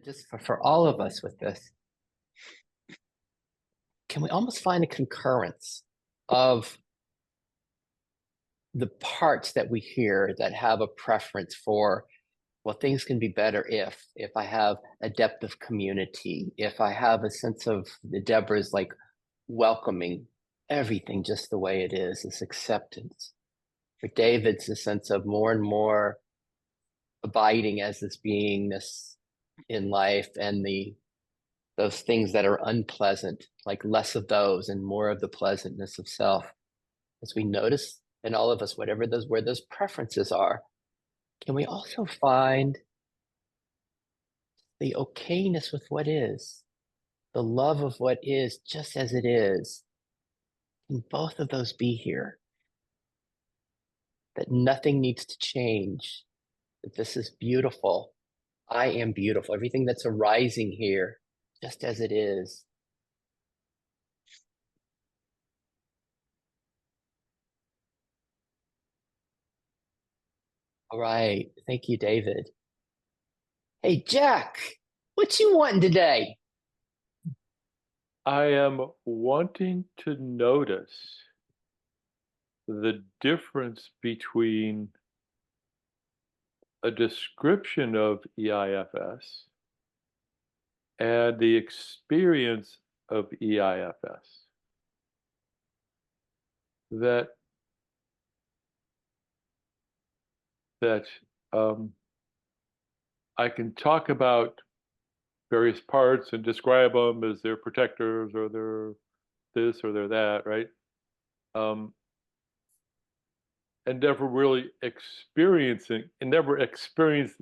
just for all of us with this, can we almost find a concurrence of the parts that we hear that have a preference for, well, things can be better if I have a depth of community, if I have a sense of Deborah's like welcoming everything just the way it is, this acceptance. For David's a sense of more and more abiding as this beingness in life, and those things that are unpleasant, like less of those and more of the pleasantness of self. As we notice in all of us, whatever those where those preferences are, can we also find the okayness with what is, the love of what is just as it is? Can both of those be here? That nothing needs to change, that this is beautiful. I am beautiful. Everything that's arising here, just as it is. All right. Thank you, David. Hey, Jack, what you wanting today? I am wanting to notice the difference between a description of EIFS and the experience of EIFS. That I can talk about various parts and describe them as their protectors or their this or their that, right? And never really experiencing and never experienced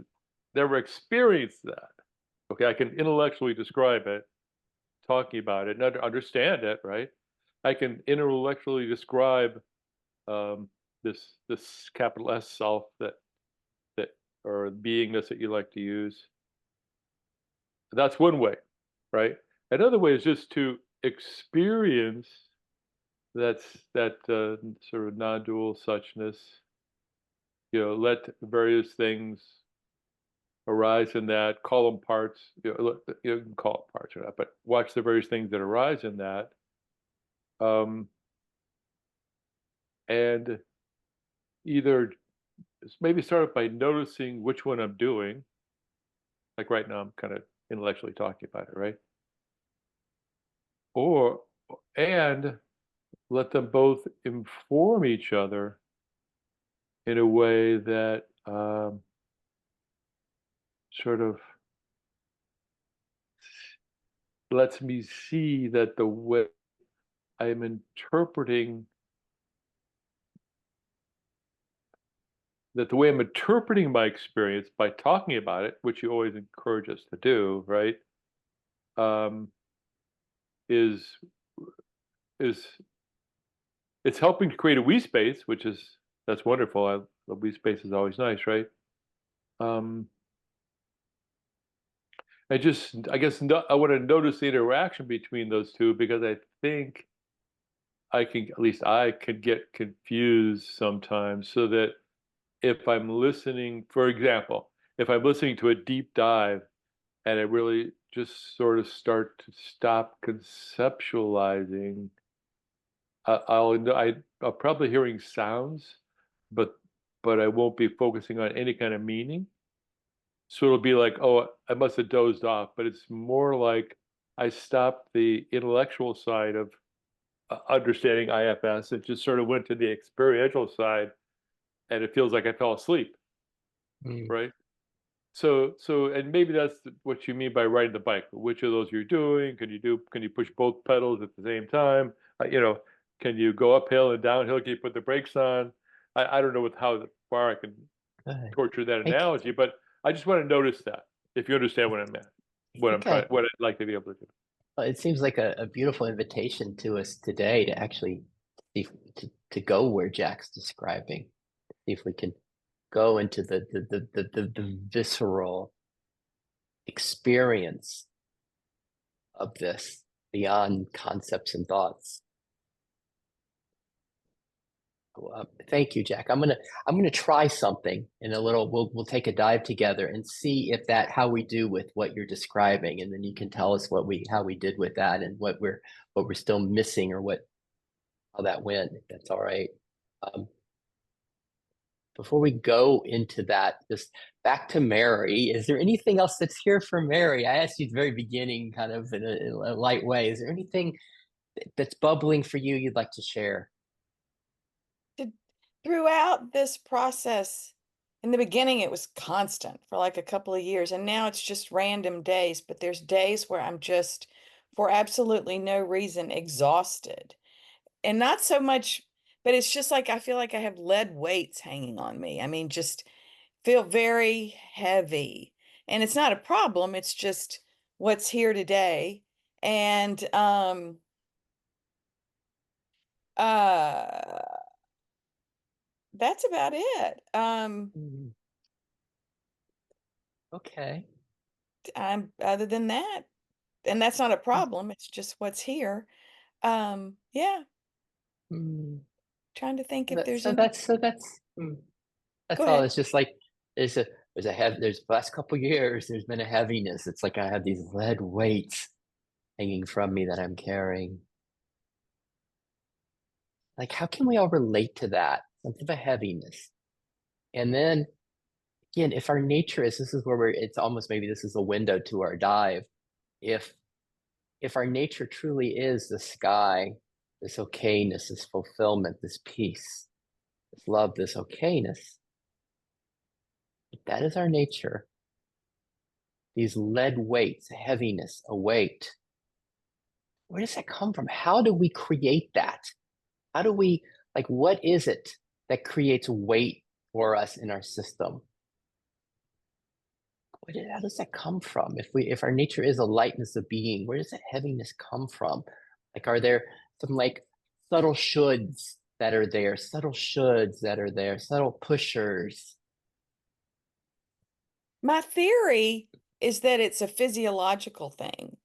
that. Okay, I can intellectually describe it, talking about it, and understand it, right? I can intellectually describe this capital S self that or beingness that you like to use. That's one way, right? Another way is just to experience that sort of non-dual suchness. Let various things arise in that, call them parts, you can call it parts or not, but watch the various things that arise in that. And either maybe start by noticing which one I'm doing. Like right now, I'm kind of intellectually talking about it, right? And let them both inform each other in a way that sort of lets me see that the way I'm interpreting my experience by talking about it, which you always encourage us to do, right? Is it's helping to create a we space, that's wonderful. The we space is always nice, right? I guess I want to notice the interaction between those two, because I think at least I could get confused sometimes, so that if I'm listening, for example, if I'm listening to a deep dive and I really just sort of start to stop conceptualizing, I'll probably hearing sounds, but I won't be focusing on any kind of meaning. So it'll be like, oh, I must have dozed off, but it's more like I stopped the intellectual side of understanding IFS and just sort of went to the experiential side, and it feels like I fell asleep, right? So, and maybe that's what you mean by riding the bike. Which of those you're doing? Can you push both pedals at the same time? Can you go uphill and downhill? Can you put the brakes on? I don't know how far I can Good. torture that I, analogy, but I just want to notice that, if you understand what I meant, okay. what I'd like to be able to do. Well, it seems like a beautiful invitation to us today to actually see, to go where Jack's describing. See if we can go into the visceral experience of this beyond concepts and thoughts. Thank you, Jack. I'm gonna try something in a little. We'll take a dive together and see if that how we do with what you're describing, and then you can tell us what we how we did with that and what we're still missing or what how that went. If that's all right. Um, before we go into that, just back to Mary. Is there anything else that's here for Mary? I asked you at the very beginning, kind of in a light way. Is there anything that's bubbling for you you'd like to share? Did- Throughout this process, in the beginning, it was constant for like a couple of years, and now it's just random days. But there's days where I'm just, for absolutely no reason, exhausted. And not so much, but it's just like I feel like I have lead weights hanging on me. I mean, just feel very heavy. And it's not a problem, it's just what's here today. And uh that's about it. Mm, okay. I'm other than that, and that's not a problem, it's just what's here. Yeah, Mm. trying to think if That, there's so any. that's so that's Go that's all. ahead. It's just like there's a there's the last couple years there's been a heaviness. It's like I have these lead weights hanging from me that I'm carrying. Like how can we all relate to that? Sense of a heaviness. And then again, if our nature is this is where we're it's almost maybe this is a window to our dive. If if our nature truly is the sky, this okayness, this fulfillment, this peace, this love, this okayness, if that is our nature, these lead weights, a heaviness, a weight. Where does that come from? How do we create that? How do we, like, what is it that creates weight for us in our system? How does that come from? If our nature is a lightness of being, where does that heaviness come from? Like, are there some like subtle shoulds that are there, subtle shoulds that are there, subtle pushers? My theory is that it's a physiological thing,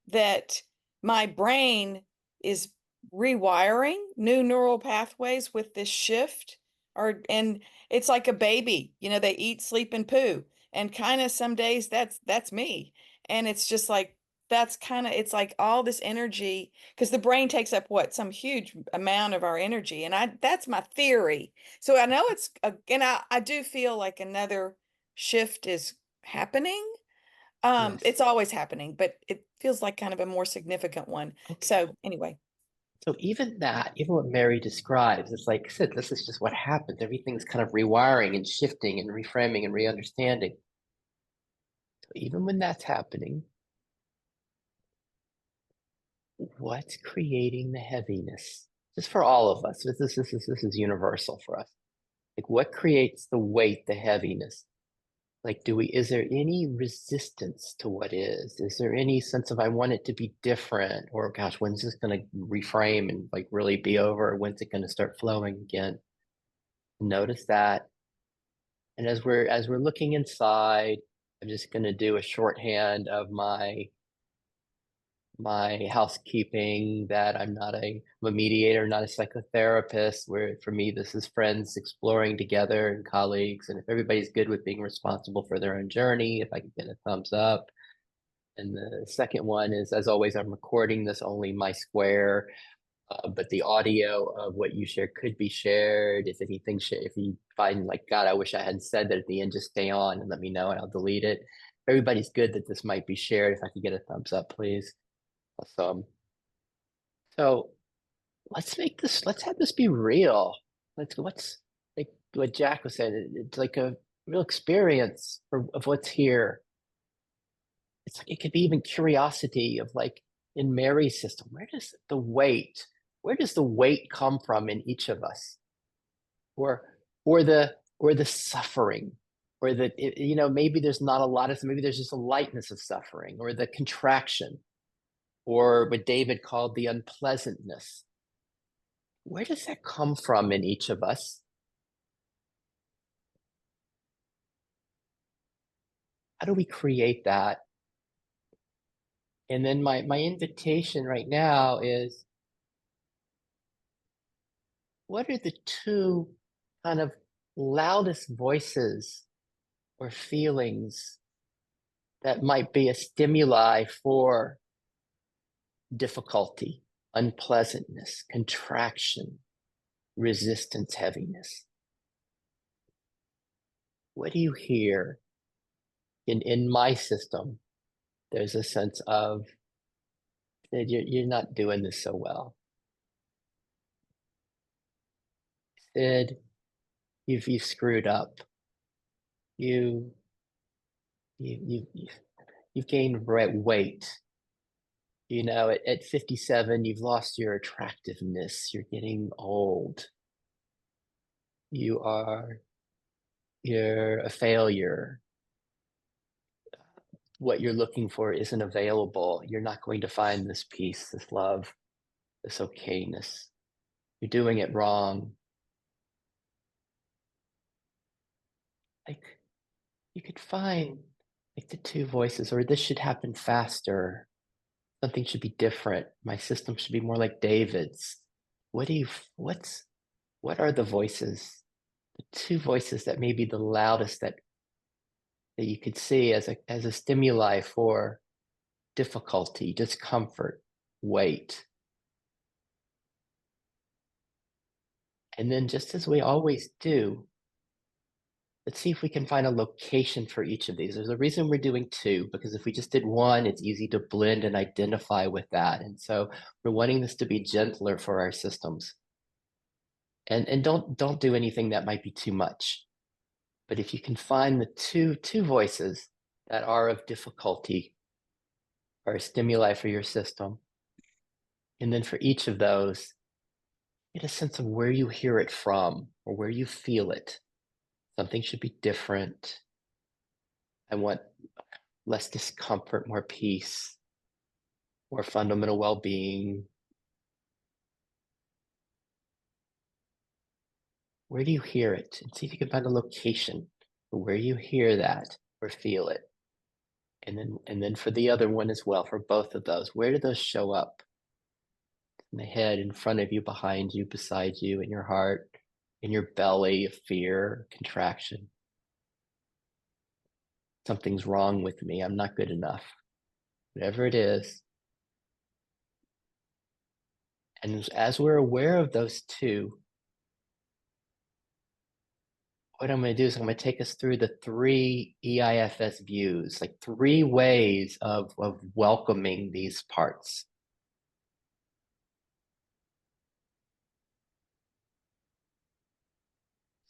that my brain is rewiring new neural pathways with this shift, or and it's like a baby, they eat, sleep, and poo. And kind of some days that's me. And it's just like that's kind of it's like all this energy, because the brain takes up what, some huge amount of our energy. And I that's my theory. So I know and I do feel like another shift is happening. Yes. It's always happening, but it feels like kind of a more significant one. Okay. So anyway, So even that, even what Mary describes, it's like, Sid, this is just what happens. Everything's kind of rewiring and shifting and reframing and re-understanding. So even when that's happening, what's creating the heaviness? Just for all of us. This is universal for us. Like what creates the weight, the heaviness? Like, is there any resistance to what is? Is there any sense of I want it to be different? Or gosh, when's this going to reframe and like really be over? Or when's it going to start flowing again? Notice that. And as we're looking inside, I'm just going to do a shorthand of my housekeeping that I'm a mediator, not a psychotherapist, where for me this is friends exploring together and colleagues. And if everybody's good with being responsible for their own journey, if I can get a thumbs up. And the second one is, as always, I'm recording this only my square, but the audio of what you share could be shared. If anything, if you find like, God, I wish I hadn't said that at the end, just stay on and let me know and I'll delete it. Everybody's good that this might be shared. If I could get a thumbs up, please. Awesome. So let's have this be real. Let's like what Jack was saying. It's like a real experience of what's here. It's like it could be even curiosity of like in Mary's system, where does the weight come from in each of us? Or the suffering, or maybe there's not a lot of maybe there's just a lightness of suffering, or the contraction, or what David called the unpleasantness. Where does that come from in each of us? How do we create that? And then my invitation right now is what are the two kind of loudest voices or feelings that might be a stimuli for difficulty, unpleasantness, contraction, resistance, heaviness? What do you hear? In my system, there's a sense of that you're not doing this so well. Sid, you've screwed up. You've gained weight. You know, at 57, you've lost your attractiveness. You're getting old. You're a failure. What you're looking for isn't available. You're not going to find this peace, this love, this okayness. You're doing it wrong. Like, you could find like the two voices, or this should happen faster. Something should be different. My system should be more like David's. What are the voices? The two voices that may be the loudest that you could see as a stimuli for difficulty, discomfort, weight. And then, just as we always do, let's see if we can find a location for each of these. There's a reason we're doing two, because if we just did one, it's easy to blend and identify with that. And so we're wanting this to be gentler for our systems. And don't do anything that might be too much. But if you can find the two voices that are of difficulty or a stimuli for your system, and then for each of those, get a sense of where you hear it from or where you feel it. Something should be different. I want less discomfort, more peace, more fundamental well-being. Where do you hear it? And see if you can find a location where you hear that or feel it. And then for the other one as well, for both of those, where do those show up? In the head, in front of you, behind you, beside you, in your heart, in your belly, of fear, contraction. Something's wrong with me. I'm not good enough. Whatever it is. And as we're aware of those two, what I'm going to do is I'm going to take us through the 3 EIFS views, like 3 ways of welcoming these parts.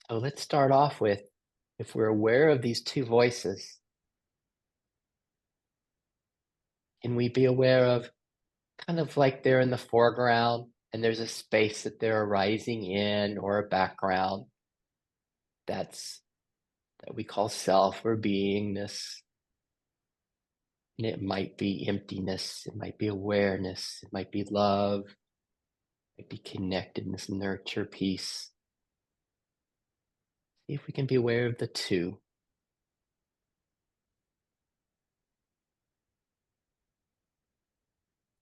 So let's start off with, if we're aware of these 2 voices, can we be aware of kind of like they're in the foreground and there's a space that they're arising in, or a background that we call self or beingness. And it might be emptiness, it might be awareness, it might be love, it might be connectedness, nurture, peace. See if we can be aware of the 2.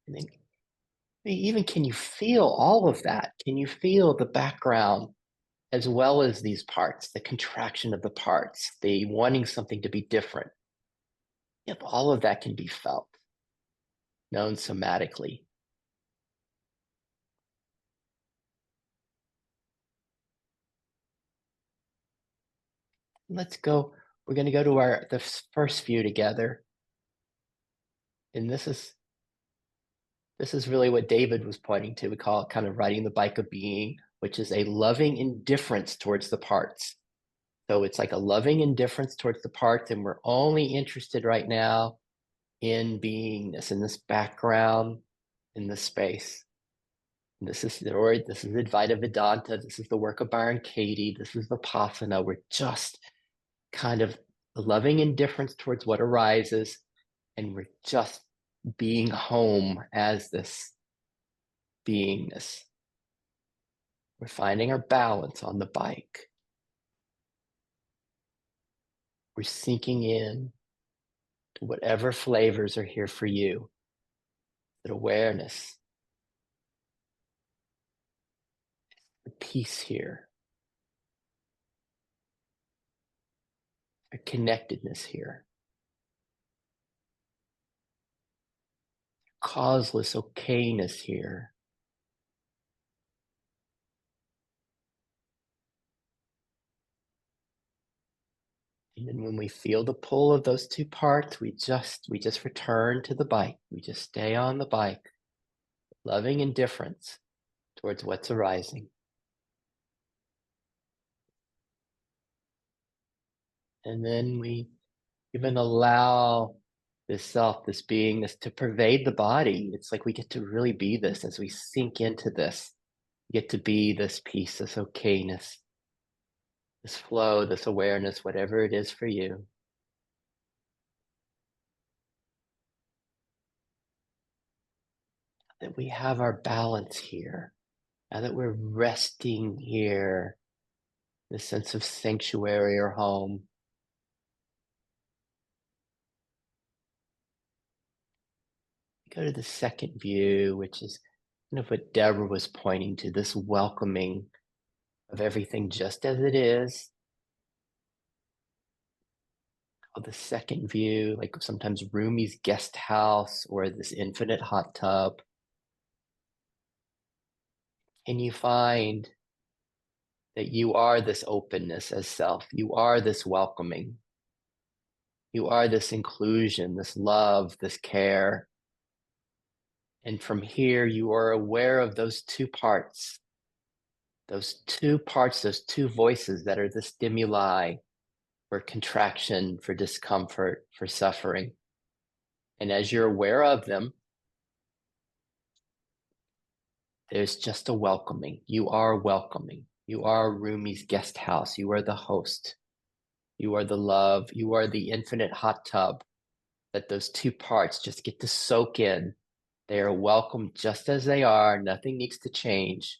And then even, can you feel all of that? Can you feel the background as well as these parts, the contraction of the parts, the wanting something to be different? If all of that can be felt, known somatically. Let's go. We're going to go to the first view together. And this is really what David was pointing to. We call it kind of riding the bike of being, which is a loving indifference towards the parts. So it's like a loving indifference towards the parts, and we're only interested right now in beingness, in this background, in this space. And this is Advaita Vedanta. This is the work of Byron Katie. This is Vipassana. We're just kind of loving indifference towards what arises, and we're just being home as this beingness. We're finding our balance on the bike. We're sinking in to whatever flavors are here for you. That awareness. the peace here, a connectedness here, causeless okayness here. And then when we feel the pull of those two parts, we just return to the bike. We just stay on the bike, loving indifference towards what's arising. And then we even allow this self, this beingness to pervade the body. It's like we get to really be this as we sink into this. We get to be this peace, this okayness, this flow, this awareness, whatever it is for you. That we have our balance here. Now that we're resting here, this sense of sanctuary or home. Go to the second view, which is kind of what Deborah was pointing to, this welcoming of everything just as it is. Or the second view, like sometimes Rumi's guest house or this infinite hot tub. And you find that you are this openness as self. You are this welcoming. You are this inclusion, this love, this care. And from here, you are aware of those two parts, those two voices that are the stimuli for contraction, for discomfort, for suffering. And as you're aware of them, there's just a welcoming. You are welcoming. You are Rumi's guest house. You are the host. You are the love. You are the infinite hot tub that those two parts just get to soak in. They are welcome just as they are. Nothing needs to change.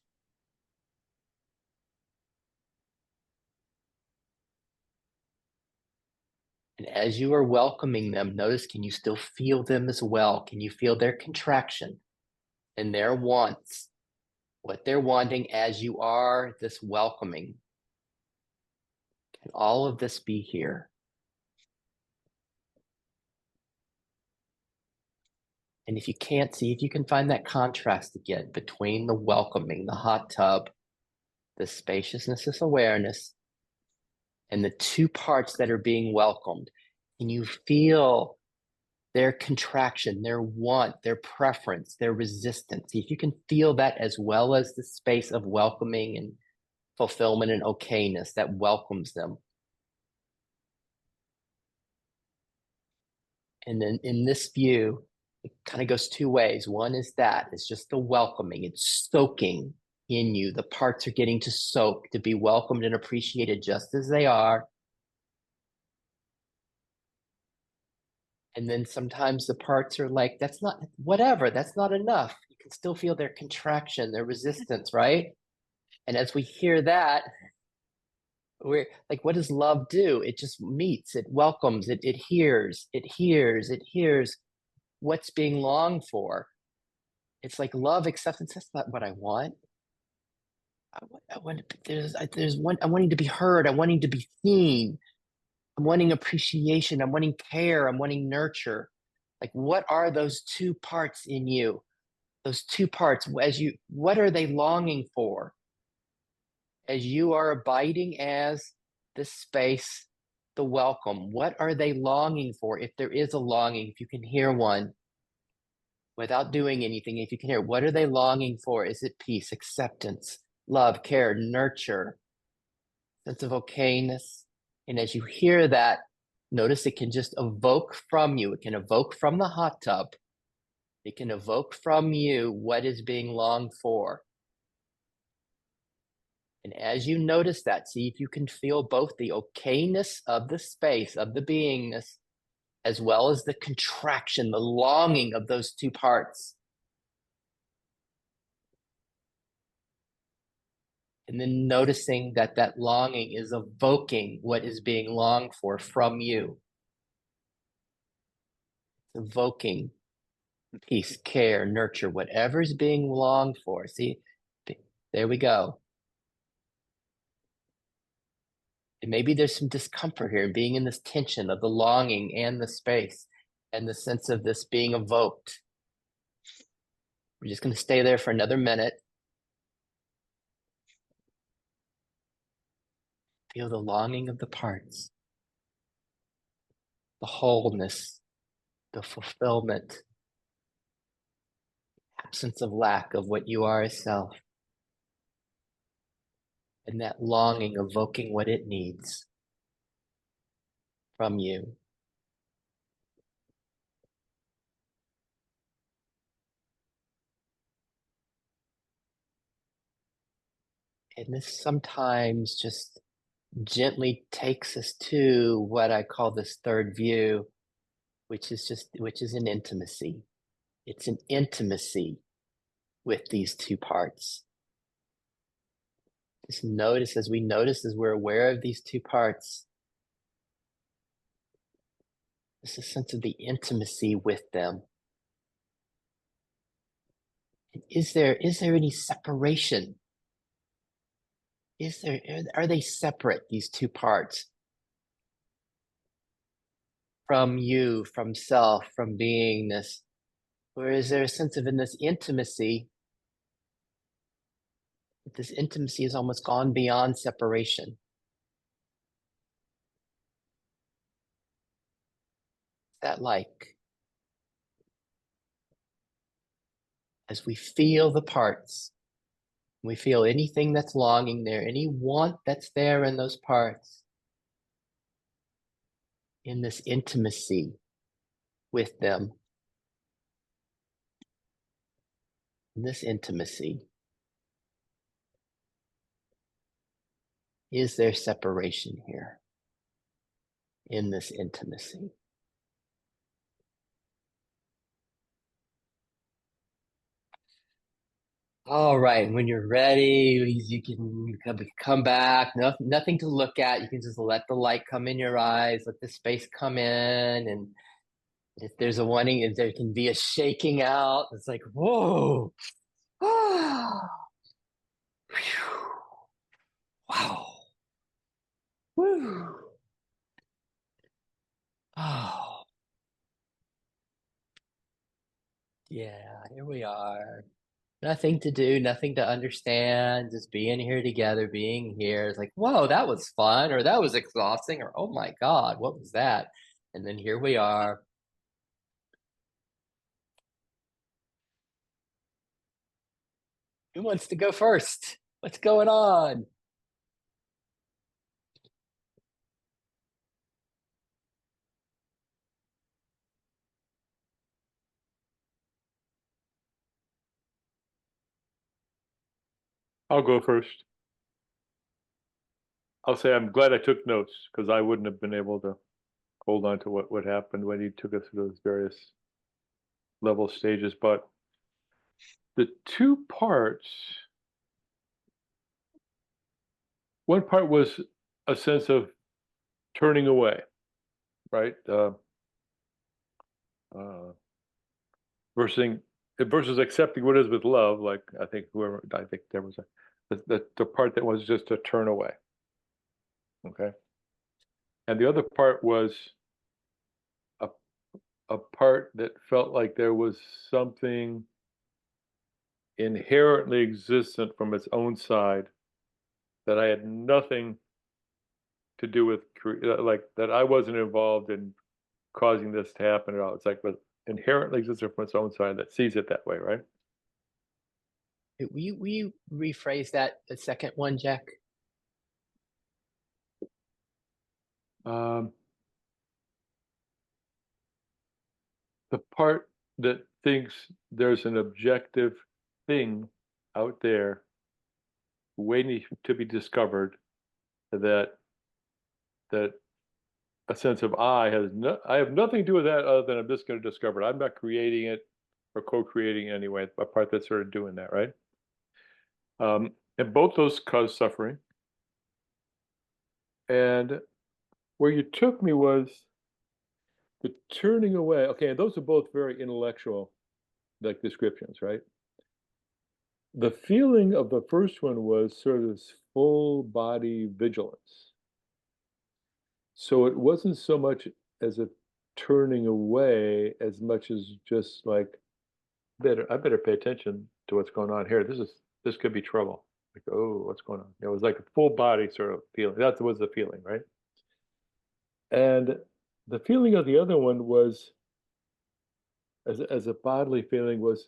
And as you are welcoming them, notice, can you still feel them as well? Can you feel their contraction and their wants, what they're wanting as you are this welcoming? Can all of this be here? And if you can't, see if you can find that contrast again between the welcoming, the hot tub, the spaciousness, this awareness, and the two parts that are being welcomed. Can you feel their contraction, their want, their preference, their resistance? See if you can feel that as well as the space of welcoming and fulfillment and okayness that welcomes them. And then in this view, it kind of goes two ways. One is that it's just the welcoming, it's soaking in you. The parts are getting to soak, to be welcomed and appreciated just as they are. And then sometimes the parts are like, that's not, whatever, that's not enough. You can still feel their contraction, their resistance, right? And as we hear that, we're like, what does love do? It just meets, it welcomes, it hears what's being longed for. It's like love, acceptance. That's not what I want. I want I'm wanting to be heard. I'm wanting to be seen. I'm wanting appreciation. I'm wanting care. I'm wanting nurture. Like, what are those two parts in you? Those two parts, what are they longing for? As you are abiding as this space, the welcome, what are they longing for? If there is a longing, if you can hear one without doing anything, if you can hear, what are they longing for? Is it peace, acceptance, love, care, nurture, sense of okayness? And as you hear that, notice it can just evoke from you. It can evoke from the hot tub. It can evoke from you what is being longed for. And as you notice that, see if you can feel both the okayness of the space, of the beingness, as well as the contraction, the longing of those two parts. And then noticing that that longing is evoking what is being longed for from you. It's evoking peace, care, nurture, whatever is being longed for. See, there we go. And maybe there's some discomfort here, being in this tension of the longing and the space and the sense of this being evoked. We're just going to stay there for another minute. Feel the longing of the parts, the wholeness, the fulfillment, absence of lack of what you are as self, and that longing evoking what it needs from you. And this sometimes just gently takes us to what I call this third view, which is an intimacy. It's an intimacy with these two parts. Just notice as we're aware of these two parts, there's a sense of the intimacy with them. And is there any separation? Are they separate, these two parts? From you, from self, from beingness? Or is there a sense of in this intimacy, this intimacy has almost gone beyond separation? That like, as we feel the parts, we feel anything that's longing there, any want that's there in those parts, in this intimacy with them, in this intimacy, is there separation here in this intimacy? All right, when you're ready, you can come back. Nothing to look at. You can just let the light come in your eyes, let the space come in. And if there's a wanting, if there can be a shaking out, it's like, whoa. Wow. Woo. Oh. Yeah, here we are. Nothing to do, nothing to understand, just being here together, being here. It's like, whoa, that was fun, or that was exhausting, or oh my God, what was that? And then here we are. Who wants to go first? What's going on? I'll go first. I'll say I'm glad I took notes because I wouldn't have been able to hold on to what happened when you took us through those various level stages. But the two parts, one part was a sense of turning away, right? Versus accepting what is with love, like I think there was the part that was just to turn away. Okay. And the other part was a part that felt like there was something inherently existent from its own side that I had nothing to do with, like that I wasn't involved in causing this to happen at all. It's like but inherently existent from its own side that sees it that way, right? Will you rephrase that, the second one, Jack? The part that thinks there's an objective thing out there waiting to be discovered, that a sense of I have nothing to do with that other than I'm just going to discover it. I'm not creating it or co-creating it anyway. A part that's sort of doing that, right? And both those cause suffering. And where you took me was the turning away. Okay, and those are both very intellectual, like descriptions, right? The feeling of the first one was sort of this full body vigilance, So it wasn't so much as a turning away as much as just like, I better pay attention to what's going on here. This could be trouble. Like, oh, what's going on? It was like a full body sort of feeling. That was the feeling, right? And the feeling of the other one was, as a bodily feeling, was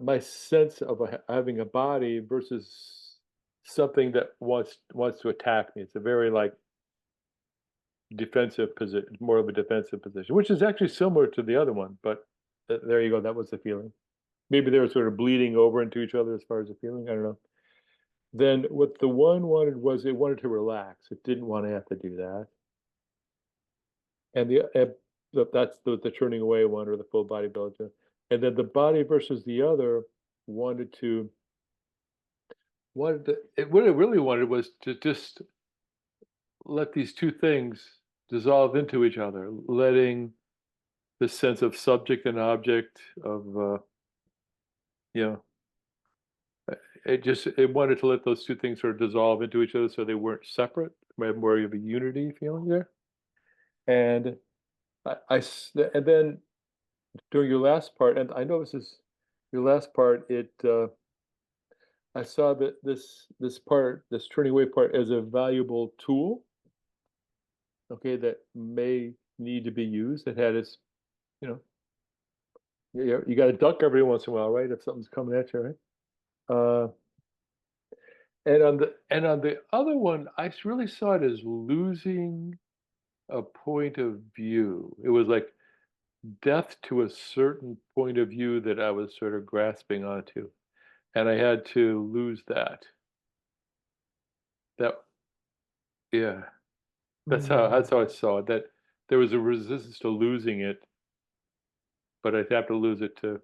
my sense of having a body versus something that wants to attack me. It's a very like defensive position, more of a defensive position, which is actually similar to the other one. But there you go. That was the feeling. Maybe they were sort of bleeding over into each other as far as the feeling. I don't know. Then what the one wanted was it wanted to relax. It didn't want to have to do that. And that's the turning away one, or the full body ability. And then the body versus the other wanted to what it really wanted was to just let these two things dissolve into each other, letting the sense of subject and object of you know, it wanted to let those two things sort of dissolve into each other so they weren't separate, more of a unity feeling there. And and then during your last part, and I know this is your last part, I saw that this part, this turning away part, as a valuable tool, okay, that may need to be used. It had its, you know, you got to duck every once in a while, right? If something's coming at you, right? And on the other one, I really saw it as losing a point of view. It was like death to a certain point of view that I was sort of grasping onto, and I had to lose that. That, yeah, that's how I saw it. That there was a resistance to losing it, but I'd have to lose it to.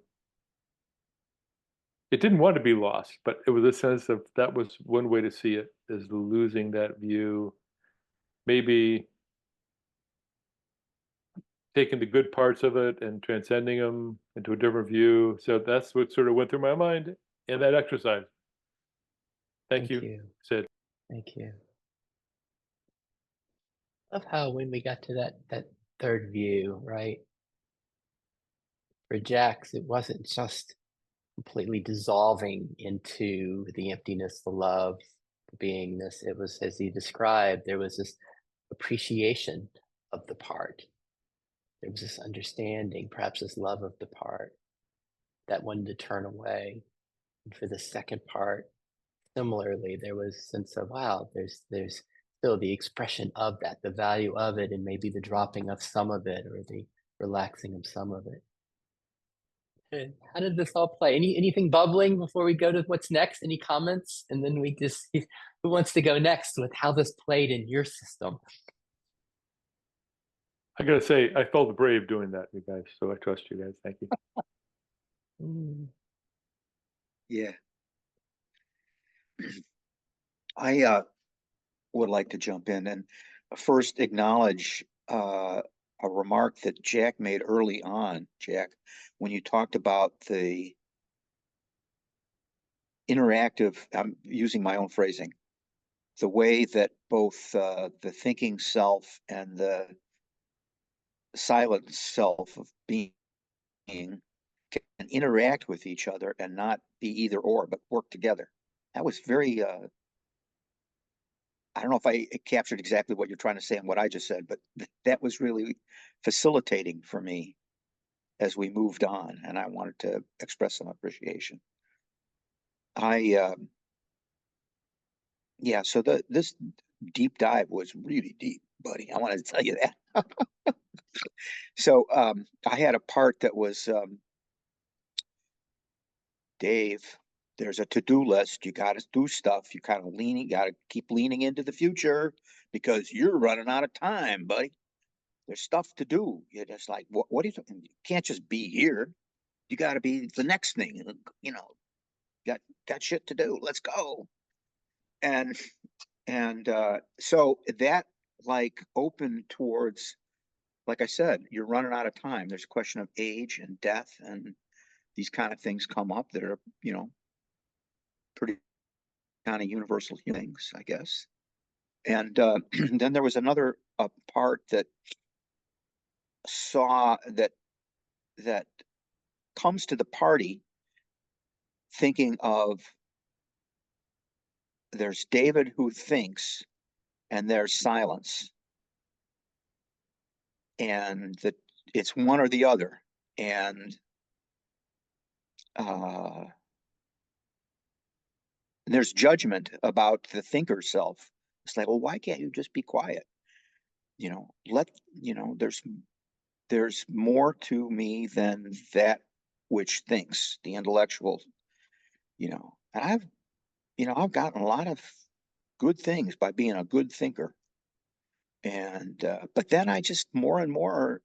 It didn't want to be lost, but it was a sense of that was one way to see it, is losing that view. Maybe taking the good parts of it and transcending them into a different view. So that's what sort of went through my mind in that exercise. Thank you, Sid. Thank you. Love how when we got to that third view, right? For Jax, it wasn't just completely dissolving into the emptiness, the love, the beingness. It was, as he described, there was this appreciation of the part. There was this understanding, perhaps this love of the part that wanted to turn away. And for the second part, similarly, there was a sense of, wow, there's still the expression of that, the value of it, and maybe the dropping of some of it or the relaxing of some of it. And how did this all play? Anything bubbling before we go to what's next? Any comments? And then we just, who wants to go next with how this played in your system? I gotta say, I felt brave doing that, you guys. So I trust you guys. Thank you. Yeah. I would like to jump in and first acknowledge a remark that Jack made early on, Jack, when you talked about the interactive, I'm using my own phrasing, the way that both the thinking self and the silent self of being can interact with each other and not be either or, but work together. That was very, I don't know if I captured exactly what you're trying to say and what I just said, but that was really facilitating for me as we moved on, and I wanted to express some appreciation. Yeah, so this deep dive was really deep, buddy. I wanted to tell you that. So I had a part that was, Dave, there's a to-do list. You got to do stuff. You kind of got to keep leaning into the future because you're running out of time, buddy. There's stuff to do. You're just like, what are you doing? You can't just be here. You got to be the next thing. You know, got shit to do. Let's go. And so that like opened towards, like I said, you're running out of time. There's a question of age and death, and these kind of things come up that are, pretty kind of universal things, I guess. And then there was another part that saw that comes to the party thinking of, there's David who thinks and there's silence, and that it's one or the other. And there's judgment about the thinker self. It's like, well, why can't you just be quiet? You know, there's more to me than that which thinks, the intellectual, and I've gotten a lot of good things by being a good thinker. And but then I just more and more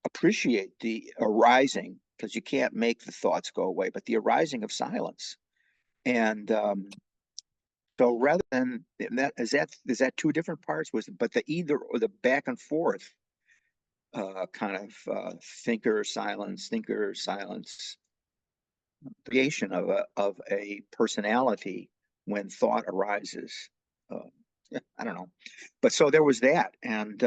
appreciate the arising, because you can't make the thoughts go away, but the arising of silence. And so rather than that, is that two different parts? But the either or the back and forth kind of thinker silence, creation of a personality when thought arises. I don't know, but so there was that. And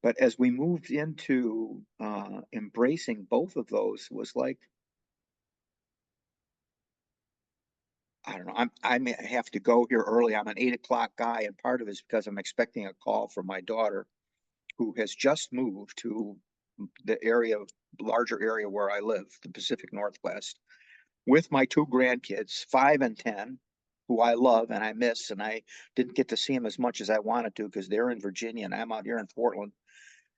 but as we moved into embracing both of those, was like, I don't know, I may have to go here early. I'm an 8 o'clock guy, and part of it is because I'm expecting a call from my daughter, who has just moved to the larger area where I live, the Pacific Northwest, with my 2 grandkids, 5 and 10, who I love and I miss, and I didn't get to see them as much as I wanted to because they're in Virginia and I'm out here in Portland.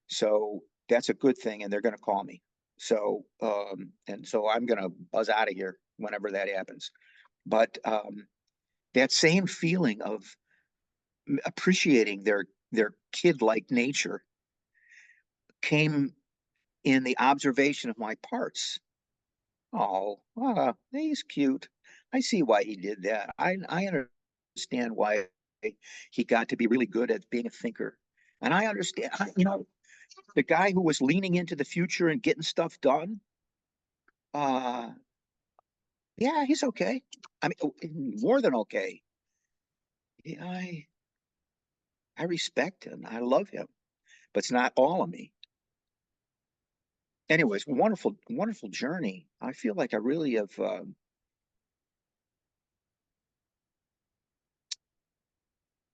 So that's a good thing, and they're going to call me. So and so I'm going to buzz out of here whenever that happens. But that same feeling of appreciating their kid-like nature came in the observation of my parts. Oh, he's cute. I see why he did that. I understand why he got to be really good at being a thinker. And I understand, the guy who was leaning into the future and getting stuff done, yeah, he's okay. I mean, more than okay. Yeah, I respect him. I love him, but it's not all of me. Anyways, wonderful, wonderful journey. I feel like I really have,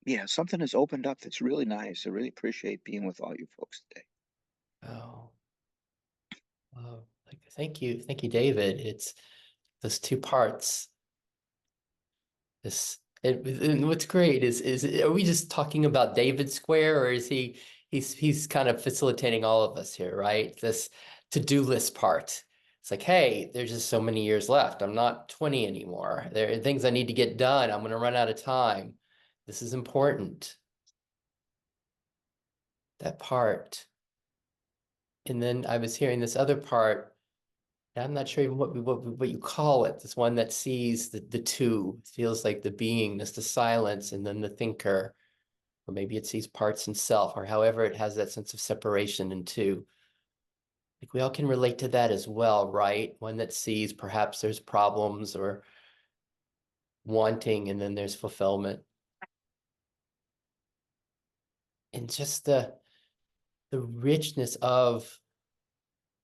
yeah, something has opened up that's really nice. I really appreciate being with all you folks today. Oh, thank you, David. It's those two parts. And what's great is are we just talking about David Square, or is he's kind of facilitating all of us here, right? This to-do list part. It's like, hey, there's just so many years left. I'm not 20 anymore. There are things I need to get done. I'm going to run out of time. This is important. That part. And then I was hearing this other part. I'm not sure even what you call it. This one that sees the two. It feels like the beingness, the silence, and then the thinker. Or maybe it sees parts in self, or however it has that sense of separation in two. Like we all can relate to that as well, right? One that sees perhaps there's problems or wanting, and then there's fulfillment. And just the richness of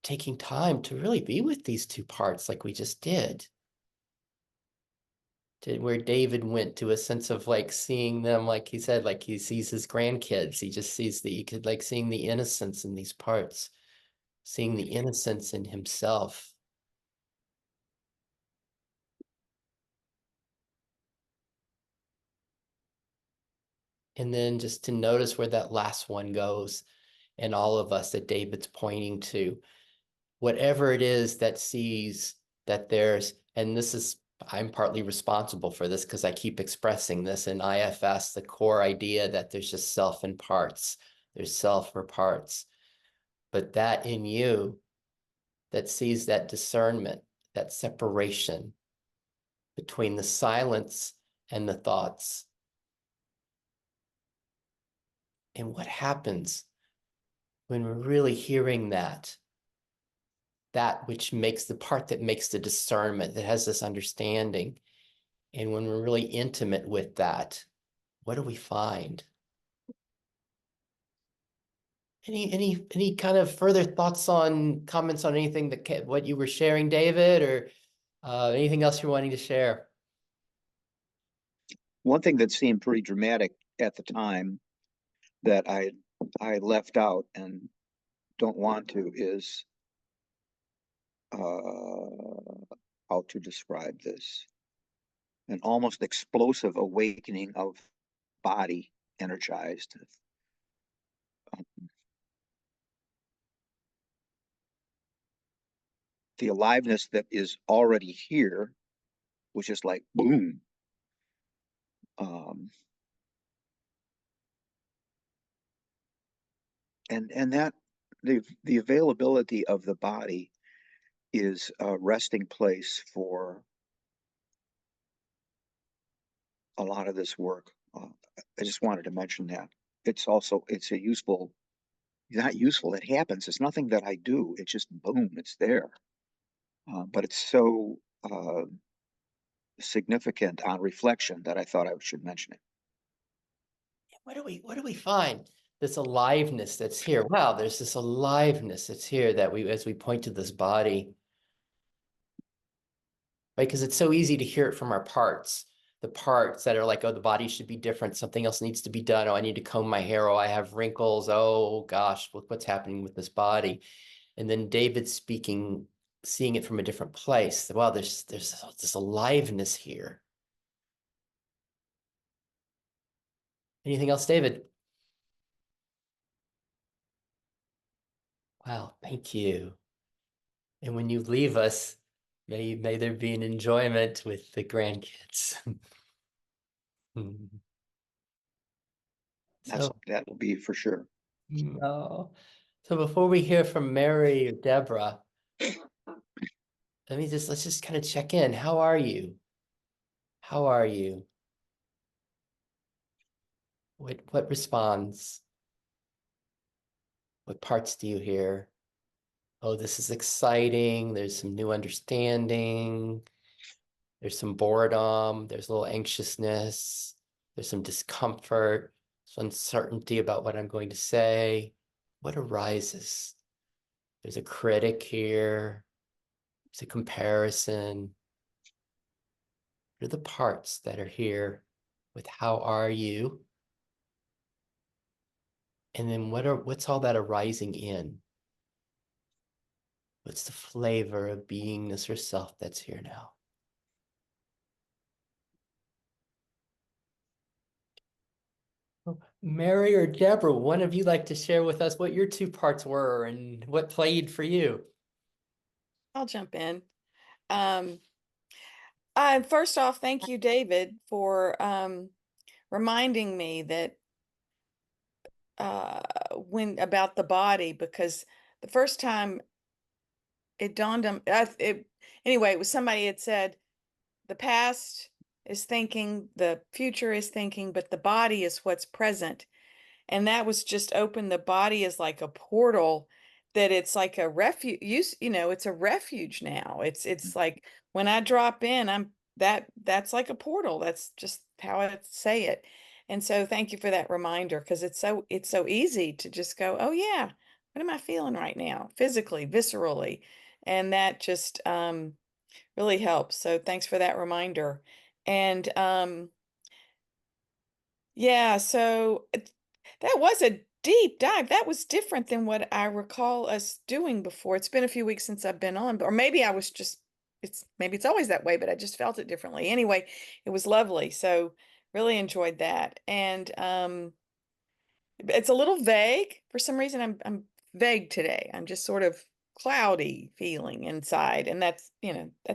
taking time to really be with these two parts like we just did. To where David went to a sense of like seeing them, like he said, like he sees his grandkids. He just sees he could like seeing the innocence in these parts, seeing the innocence in himself. And then just to notice where that last one goes and all of us that David's pointing to, whatever it is that sees that there's, and this is, I'm partly responsible for this because I keep expressing this in EIFS, the core idea that there's just self in parts, there's self for parts, but that in you that sees that discernment, that separation between the silence and the thoughts. And what happens when we're really hearing that? that which makes the part that makes the discernment, that has this understanding. And when we're really intimate with that, what do we find? Any kind of further thoughts on comments on anything that what you were sharing, David, or anything else you're wanting to share? One thing that seemed pretty dramatic at the time that I left out and don't want to is how to describe this. An almost explosive awakening of body energized. The aliveness that is already here was just like boom. And that the availability of the body is a resting place for a lot of this work. I just wanted to mention that. It's also, it's a useful, not useful, it happens. It's nothing that I do. It's just boom, it's there. But it's so significant on reflection that I thought I should mention it. What do we find? This aliveness that's here. Wow, there's this aliveness that's here that we, as we point to this body, right? Because it's so easy to hear it from our parts, the parts that are like, oh, the body should be different. Something else needs to be done. Oh, I need to comb my hair. Oh, I have wrinkles. Oh gosh, what's happening with this body? And then David speaking, seeing it from a different place. Wow, there's this aliveness here. Anything else, David? Wow, thank you. And when you leave us, may there be an enjoyment with the grandkids. That will be for sure. No. So before we hear from Mary or Deborah, let's just kind of check in. How are you? How are you? What responds? What parts do you hear? Oh, this is exciting. There's some new understanding. There's some boredom. There's a little anxiousness. There's some discomfort, some uncertainty about what I'm going to say. What arises? There's a critic here. There's a comparison. What are the parts that are here with how are you? And then what's all that arising in? What's the flavor of beingness or self that's here now? Mary or Deborah, one of you like to share with us what your two parts were and what played for you? I'll jump in. First off, thank you, David, for reminding me that when about the body, because the first time it dawned on anyway, it was somebody had said the past is thinking, the future is thinking, but the body is what's present. And that was just open. The body is like a portal, that it's like a refuge. It's a refuge now. It's like when I drop in, that's like a portal. That's just how I say it. And so thank you for that reminder, because it's so easy to just go, oh yeah, what am I feeling right now? Physically, viscerally. And that just really helps. So thanks for that reminder. And yeah, so that was a deep dive. That was different than what I recall us doing before. It's been a few weeks since I've been on, or maybe I was just, maybe it's always that way, but I just felt it differently. Anyway, it was lovely. So really enjoyed that. And it's a little vague. For some reason, I'm vague today. I'm just sort of cloudy feeling inside, and that's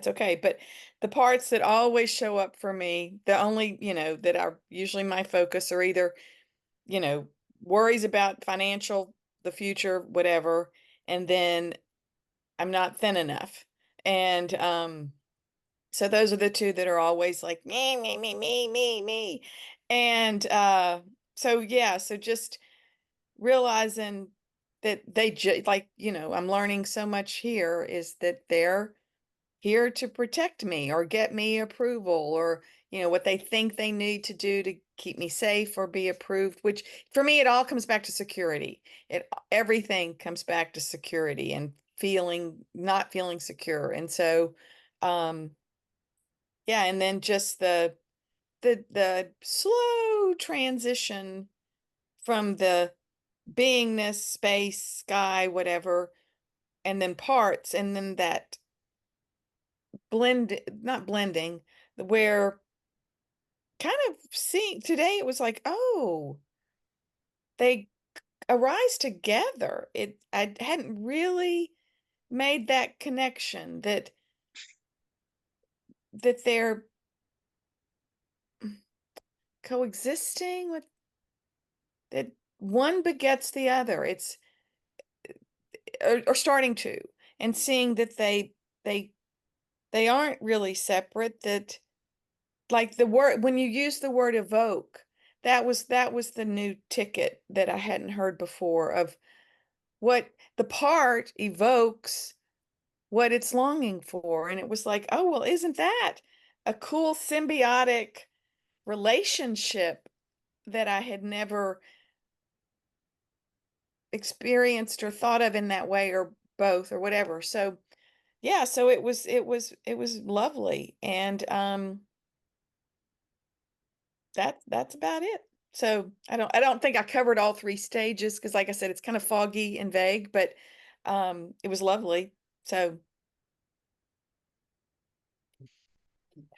okay. But the parts that always show up for me, the only, that are usually my focus, are either, worries about financial, the future, whatever, and then I'm not thin enough. And so those are the two that are always like me, me, me, me, me, me. And so yeah, so just realizing that they like, I'm learning so much here is that they're here to protect me or get me approval, or what they think they need to do to keep me safe or be approved, which for me it all comes back to security. Everything comes back to security and not feeling secure. And so yeah, and then just the slow transition from the beingness, space, sky, whatever, and then parts, and then that not blending, where kind of seeing today it was like, oh, they arise together. I hadn't really made that connection that they're coexisting with, that one begets the other. It's or starting to, and seeing that they aren't really separate, that like the word, when you use the word evoke, that was the new ticket that I hadn't heard before, of what the part evokes what it's longing for. And it was like, oh, well, isn't that a cool symbiotic relationship that I had never experienced or thought of in that way, or both, or whatever. So yeah, so it was lovely. And that's about it. So I don't think I covered all three stages, because like I said, it's kind of foggy and vague, but it was lovely. So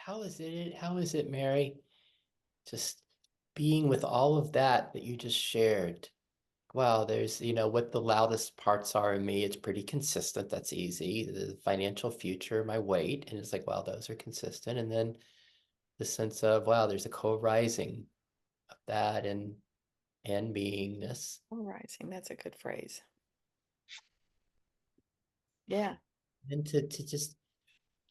How is it, Mary, just being with all of that you just shared? Wow, there's, what the loudest parts are in me, it's pretty consistent. That's easy. The financial future, my weight, and it's like, wow, those are consistent. And then the sense of, wow, there's a co-rising of that and beingness. rising, that's a good phrase. Yeah. And to just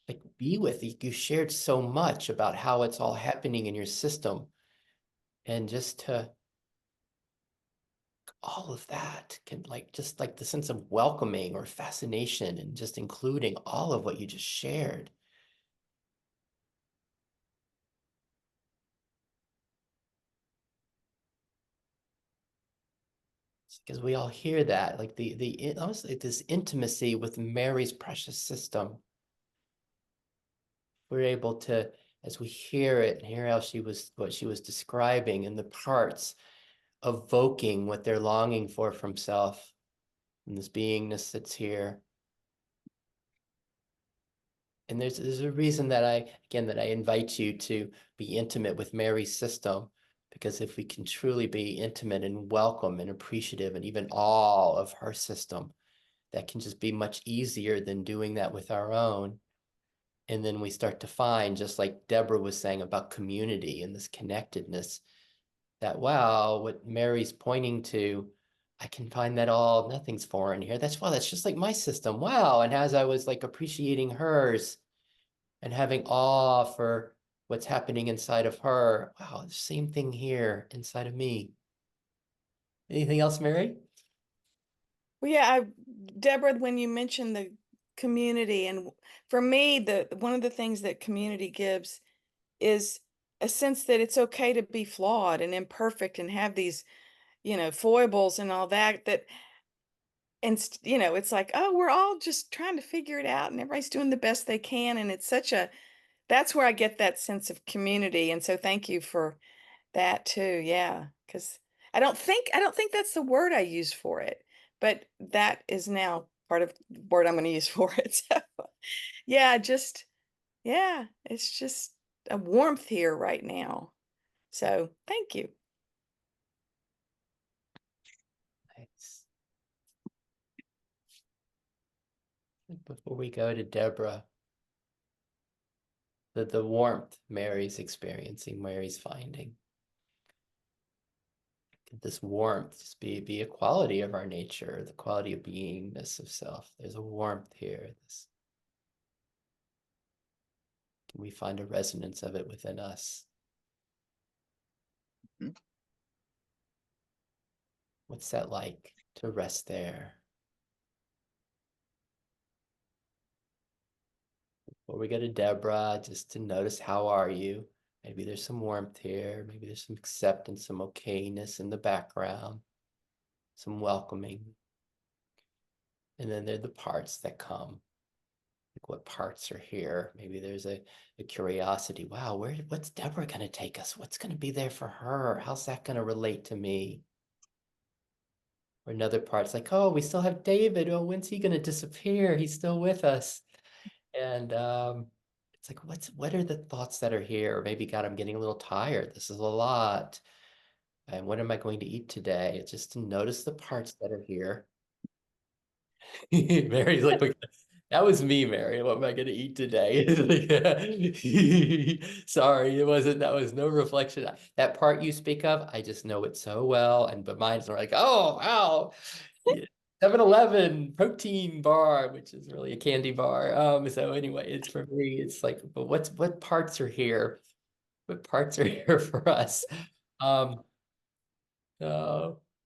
like be with you. You shared so much about how it's all happening in your system. And just to all of that can just like the sense of welcoming or fascination and just including all of what you just shared. Because we all hear that, like honestly, this intimacy with Mary's precious system. We're able to, as we hear it and hear how what she was describing, and the parts evoking what they're longing for from self, and this beingness that's here. And there's a reason that I invite you to be intimate with Mary's system, because if we can truly be intimate and welcome and appreciative and even awe of her system, that can just be much easier than doing that with our own. And then we start to find, just like Deborah was saying about community and this connectedness, that, wow, what Mary's pointing to, I can find that all, nothing's foreign here. That's just like my system. Wow. And as I was like appreciating hers and having awe for what's happening inside of her, wow, the same thing here inside of me. Anything else, Mary? Well, yeah, Deborah, when you mentioned the community, and for me, one of the things that community gives is a sense that it's okay to be flawed and imperfect and have these, foibles and all that, and it's like, oh, we're all just trying to figure it out and everybody's doing the best they can. And it's that's where I get that sense of community. And so thank you for that too. Yeah. Because I don't think that's the word I use for it, but that is now part of the word I'm going to use for it. So yeah, it's just a warmth here right now. So thank you. Nice. Before we go to Deborah, the warmth Mary's experiencing, Mary's finding. This warmth just be a quality of our nature, the quality of beingness of self. There's a warmth here. Can we find a resonance of it within us? Mm-hmm. What's that like? to rest there. Before we go to Deborah, just to notice, how are you? Maybe there's some warmth here. Maybe there's some acceptance, some okayness in the background, some welcoming. And then there are the parts that come. Like, what parts are here? Maybe there's a curiosity. Wow, what's Deborah going to take us? What's going to be there for her? How's that going to relate to me? Or another part's like, oh, we still have David. Oh, when's he going to disappear? He's still with us. And it's like, what are the thoughts that are here? Or maybe, God, I'm getting a little tired. This is a lot. And what am I going to eat today? It's just to notice the parts that are here. Mary's like, that was me, Mary. What am I going to eat today? Sorry, that was no reflection. That part you speak of, I just know it so well. But mine's like, oh, wow. 7-Eleven protein bar, which is really a candy bar. So anyway, it's for me, it's like, but what parts are here? What parts are here for us?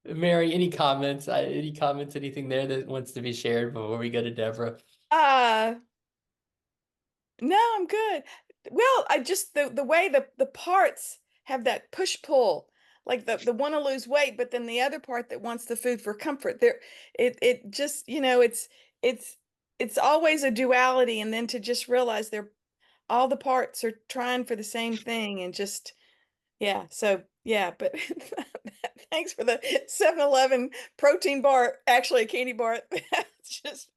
Mary, any comments? Anything there that wants to be shared before we go to Deborah? No, I'm good. Well, I just the way the parts have that push-pull, like the want to lose weight, but then the other part that wants the food for comfort. It just, it's always a duality, and then to just realize all the parts are trying for the same thing, and just, yeah, so yeah, but thanks for the 7-Eleven protein bar, actually a candy bar. That's just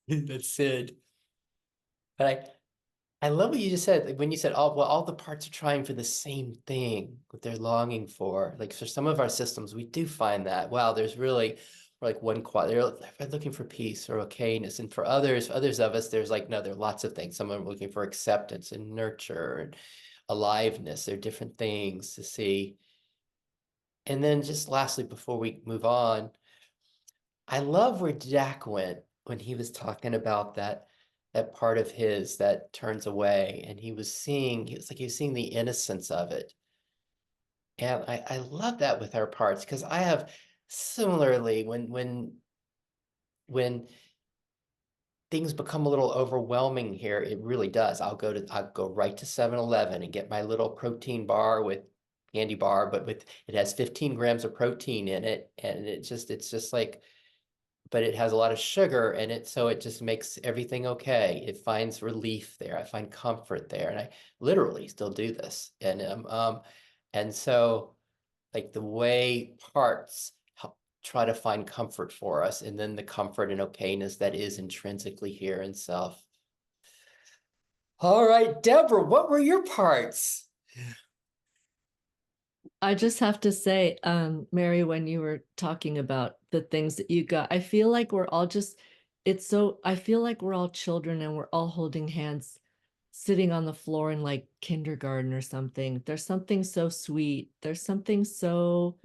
That's Sid. But I love what you just said. Like, when you said, all the parts are trying for the same thing, what they're longing for. Like, for some of our systems, we do find that, wow, there's really like one they're looking for peace or okayness. And for others of us, there's like, no, there are lots of things. Some are looking for acceptance and nurture and aliveness. There are different things to see. And then just lastly, before we move on, I love where Jack went when he was talking about that part of his that turns away, and he was seeing the innocence of it. And I love that with our parts, because I have similarly, when things become a little overwhelming here, it really does. I'll go right to 7-Eleven and get my little protein bar with candy bar, but it has 15 grams of protein in it, and it's just like, but it has a lot of sugar in it, so it just makes everything okay. It finds relief there. I find comfort there, and I literally still do this. And so, like, the way parts help try to find comfort for us, and then the comfort and okayness that is intrinsically here in self. All right, Deborah, what were your parts? I just have to say, Mary, when you were talking about the things that you got, I feel like we're all I feel like we're all children, and we're all holding hands, sitting on the floor in like kindergarten or something. There's something so sweet. There's something so,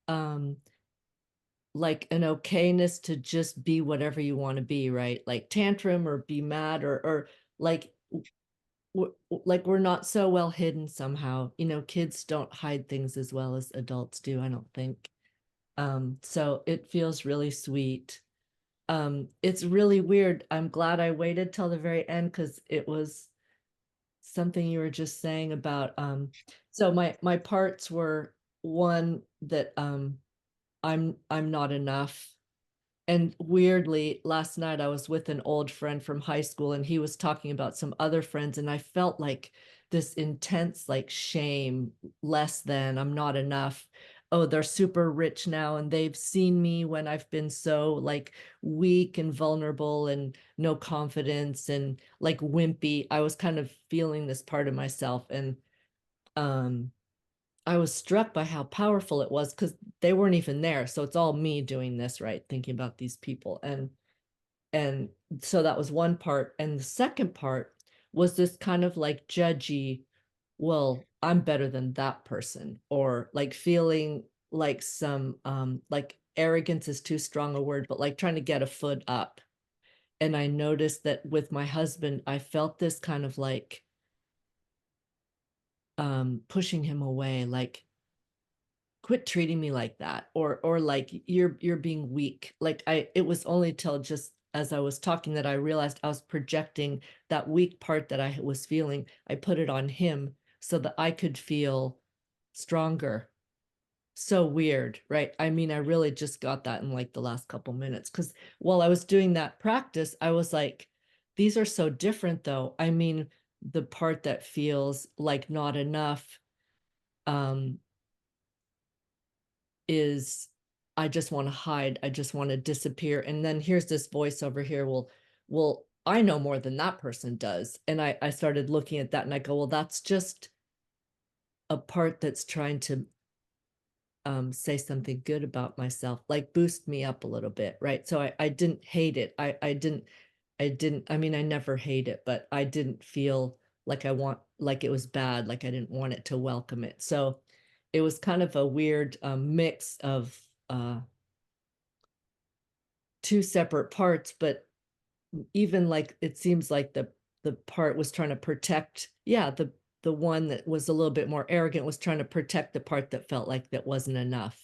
like an okayness to just be whatever you want to be, right? Like tantrum or be mad or like, we're not so well hidden somehow. Kids don't hide things as well as adults do, I don't think. So it feels really sweet. It's really weird. I'm glad I waited till the very end, because it was something you were just saying about, so my parts were, one, that I'm not enough. And weirdly, last night I was with an old friend from high school, and he was talking about some other friends, and I felt like this intense, like, shame, less than, I'm not enough. Oh, they're super rich now, and they've seen me when I've been so, like, weak and vulnerable and no confidence and like wimpy. I was kind of feeling this part of myself, and I was struck by how powerful it was, because they weren't even there. So it's all me doing this, right? Thinking about these people. And so that was one part. And the second part was this kind of like judgy, well, I'm better than that person, or like feeling like some, like arrogance is too strong a word, but like trying to get a foot up. And I noticed that with my husband, I felt this kind of like pushing him away, like quit treating me like that, or like you're being weak. Like it was only till just as I was talking that I realized I was projecting that weak part that I was feeling. I put it on him so that I could feel stronger. So weird, right? I mean, I really just got that in like the last couple minutes, because while I was doing that practice, I was like, these are so different though. I mean, the part that feels like not enough is I just want to hide. I just want to disappear. And then here's this voice over here. Well, I know more than that person does. And I started looking at that and I go, well, that's just a part that's trying to say something good about myself, like boost me up a little bit, right? So I didn't hate it. I didn't, I mean, I never hate it, but I didn't feel like like it was bad, like I didn't want it to welcome it. So it was kind of a weird mix of two separate parts, but even like it seems like the part was trying to protect, yeah, the one that was a little bit more arrogant was trying to protect the part that felt like that wasn't enough.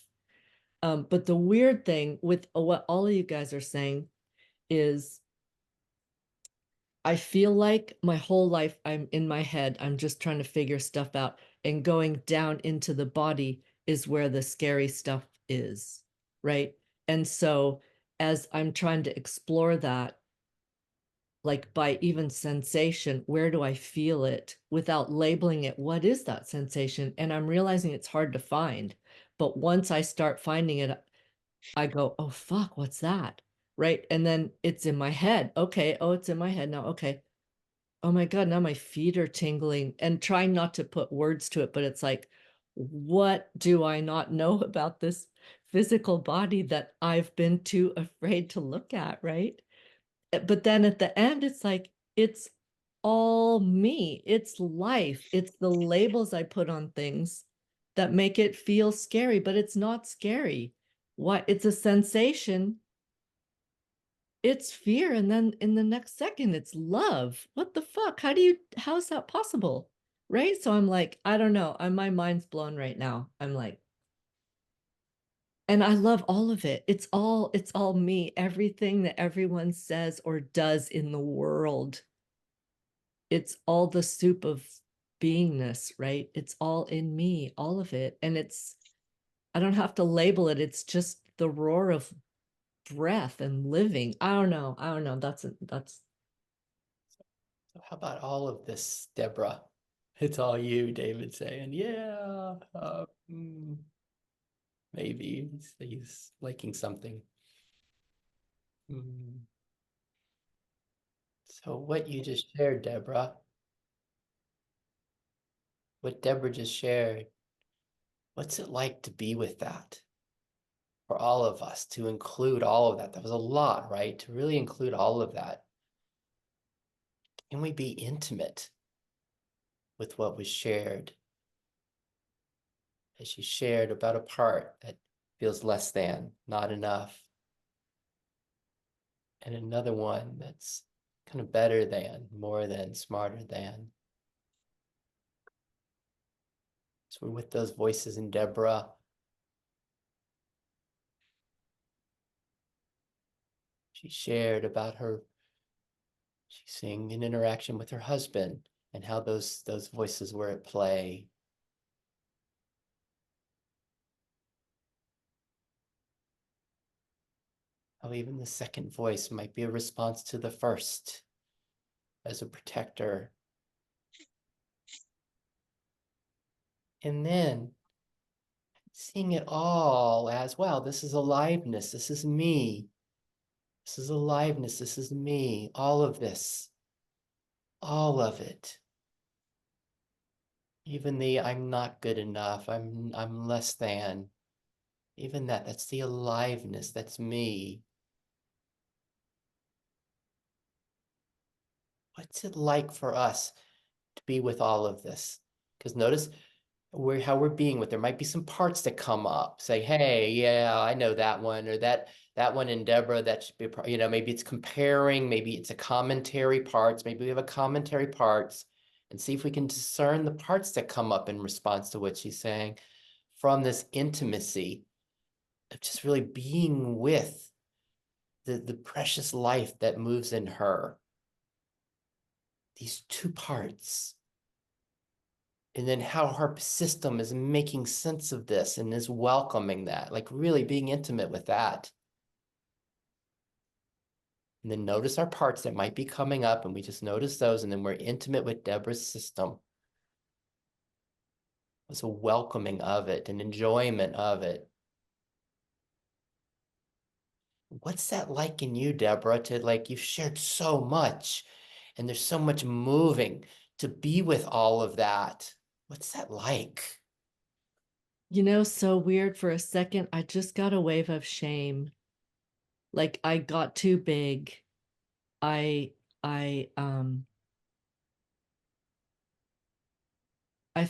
But the weird thing with what all of you guys are saying is I feel like my whole life I'm in my head, I'm just trying to figure stuff out, and going down into the body is where the scary stuff is, right? And so as I'm trying to explore that, like by even sensation, where do I feel it without labeling it? What is that sensation? And I'm realizing it's hard to find. But once I start finding it, I go, oh, fuck, what's that? Right. And then it's in my head. Okay. Oh, it's in my head now. Okay. Oh my God, now my feet are tingling, and trying not to put words to it. But it's like, what do I not know about this physical body that I've been too afraid to look at? Right. But then at the end, it's like, it's all me. It's life. It's the labels I put on things that make it feel scary, but it's not scary. What? It's a sensation. It's fear. And then in the next second, it's love. What the fuck? How is that possible? Right? So I'm like, I don't know. My mind's blown right now. I'm like, and I love all of it. It's all me. Everything that everyone says or does in the world. It's all the soup of beingness, right? It's all in me, all of it. And I don't have to label it. It's just the roar of breath and living. I don't know. That's So how about all of this, Deborah? It's all you, David saying, yeah, maybe he's liking something. So what you just shared, Deborah, what Deborah just shared, what's it like to be with that? For all of us, to include all of that. That was a lot, right? To really include all of that. Can we be intimate with what was shared? As she shared about a part that feels less than, not enough. And another one that's kind of better than, more than, smarter than. So we're with those voices in Deborah. She shared about she's seeing an interaction with her husband and how those voices were at play. How even the second voice might be a response to the first as a protector. And then seeing it all as, wow, this is aliveness, this is me. This is aliveness, this is me, all of this, all of it. Even the I'm not good enough, I'm less than. Even that's the aliveness, that's me. What's it like for us to be with all of this? Because notice how we're being with, there might be some parts that come up, say, hey, yeah, I know that one, or that one in Deborah, that should be, maybe it's comparing, maybe it's a commentary parts, maybe we have a commentary parts, and see if we can discern the parts that come up in response to what she's saying from this intimacy of just really being with the precious life that moves in her. These two parts. And then how her system is making sense of this and is welcoming that, like really being intimate with that. And then notice our parts that might be coming up, and we just notice those, and then we're intimate with Deborah's system. It's a welcoming of it, an enjoyment of it. What's that like in you, Deborah, to like, you've shared so much, and there's so much moving to be with all of that. What's that like? You know, so weird. For a second, I just got a wave of shame. Like I got too big. I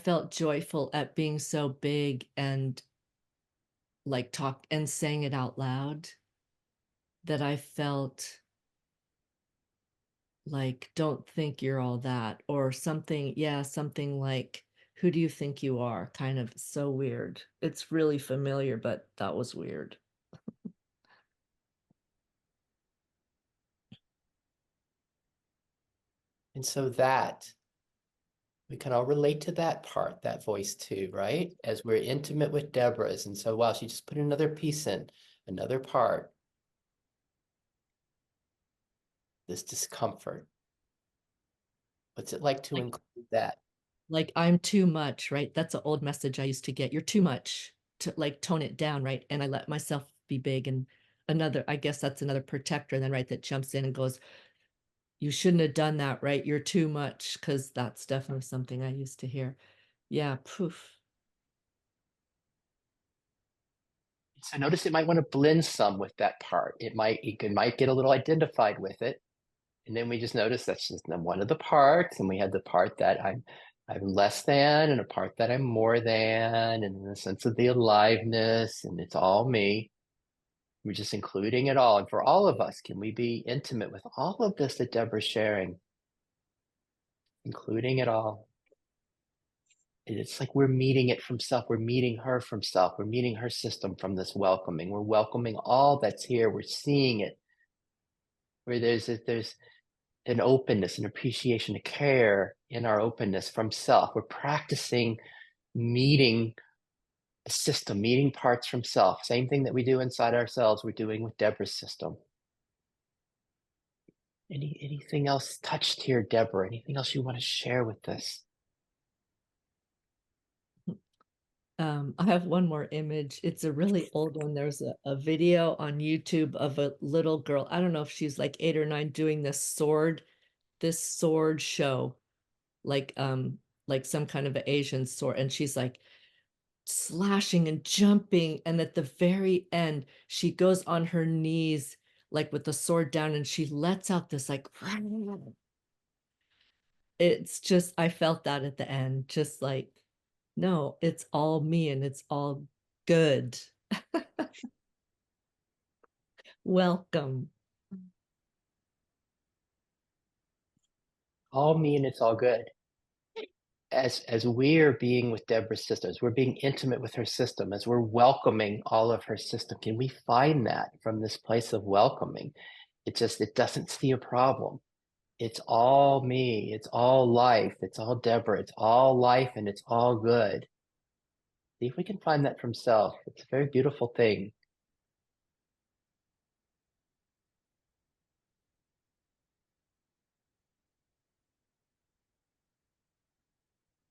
felt joyful at being so big and like talk and saying it out loud, that I felt like, don't think you're all that, or something. Yeah, something like, who do you think you are? Kind of so weird. It's really familiar, but that was weird. And so that we can all relate to that part, that voice too, right? As we're intimate with Deborah's. And so, wow, she just put another piece in, another part. This discomfort. What's it like to include that? Like, I'm too much, right? That's an old message I used to get. You're too much, to like tone it down, right? And I let myself be big. And another, I guess that's another protector then, right? That jumps in and goes, you shouldn't have done that, right? You're too much. Because that's definitely something I used to hear. Yeah, poof. So notice it might want to blend some with that part. It might get a little identified with it. And then we just notice that's just one of the parts. And we had the part that I'm less than, and a part that I'm more than, and the sense of the aliveness, and it's all me. We're just including it all. And for all of us, can we be intimate with all of this that Deborah's sharing? Including it all. And it's like we're meeting it from self. We're meeting her from self. We're meeting her system from this welcoming. We're welcoming all that's here. We're seeing it. Where there's an openness, an appreciation, a care in our openness from self. We're practicing meeting a system, meeting parts from self. Same thing that we do inside ourselves, we're doing with Deborah's system. Anything else touched here, Deborah? Anything else you want to share with this? I have one more image. It's a really old one. There's a video on YouTube of a little girl. I don't know if she's like 8 or 9, doing this sword show, like some kind of an Asian sword. And she's like slashing and jumping. And at the very end, she goes on her knees, like with the sword down, and she lets out this like, it's just, I felt that at the end, just like, no, it's all me and it's all good. Welcome. All me and it's all good. As we're being with Deborah's system, as we're being intimate with her system, as we're welcoming all of her system, can we find that from this place of welcoming? It doesn't see a problem. It's all me. It's all life. It's all Deborah. It's all life and it's all good. See if we can find that from self. It's a very beautiful thing.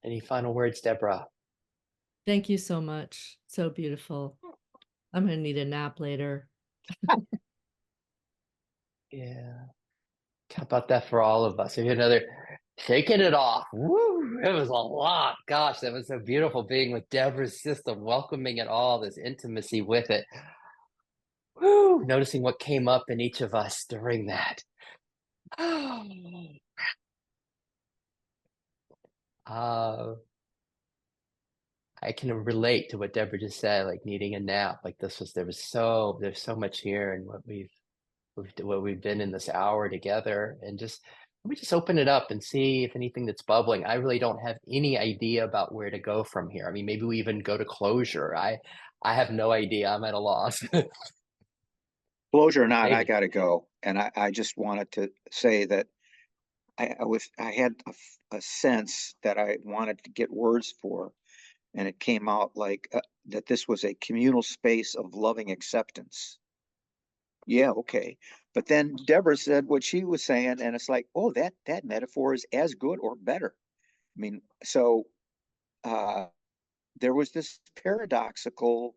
Any final words, Deborah? Thank you so much. So beautiful. I'm gonna need a nap later. Yeah. How about that for all of us? Maybe another shaking it off. Woo! It was a lot. Gosh, that was so beautiful being with Deborah's system, welcoming it all, this intimacy with it. Woo! Noticing what came up in each of us during that. I can relate to what Deborah just said, like needing a nap. Like there's so much here, and what we've been in this hour together, and just let me just open it up and see if anything that's bubbling. I really don't have any idea about where to go from here. I mean, maybe we even go to closure. I have no idea. I'm at a loss. Closure or not, I David. gotta go. And I just wanted to say that I had a sense that I wanted to get words for, and it came out like that this was a communal space of loving acceptance. Yeah, okay. But then Deborah said what she was saying, and it's like, oh, that metaphor is as good or better. I mean, so there was this paradoxical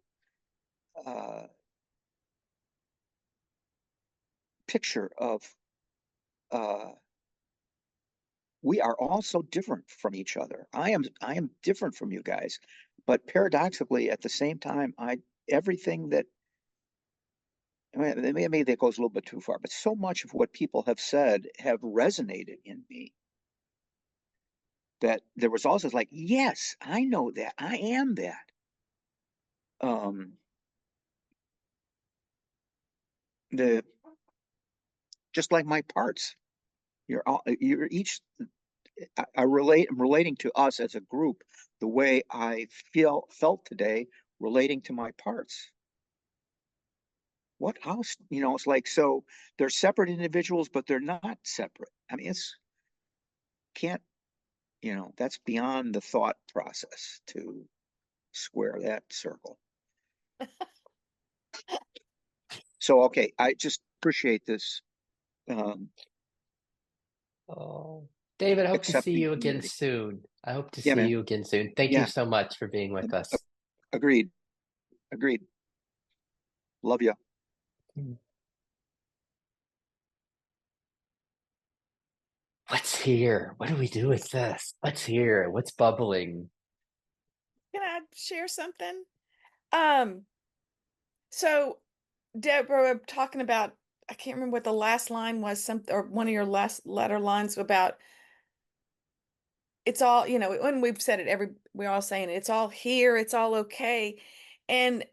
picture of we are all so different from each other. I am different from you guys, but paradoxically, at the same time, everything that I mean, maybe that goes a little bit too far, but so much of what people have said have resonated in me that there was also like, yes, I know that. I am that. The just like my parts. You're each I'm relating to us as a group the way I felt today relating to my parts. What else? You know, it's like, so they're separate individuals, but they're not separate. I mean, it's can't, that's beyond the thought process to square that circle. So, okay, I just appreciate this Oh, David, I hope to see accepting you again community. soon. I hope to Yeah, see man. you again soon. Thank you Yeah, so much for being with us. agreed. Agreed. Love you. What's here? What do we do with this? What's here? What's bubbling? Can I share something? So Deborah talking about, I can't remember what the last line was, or one of your last letter lines about it's all, when we've said it, we're all saying it's all here, it's all okay. And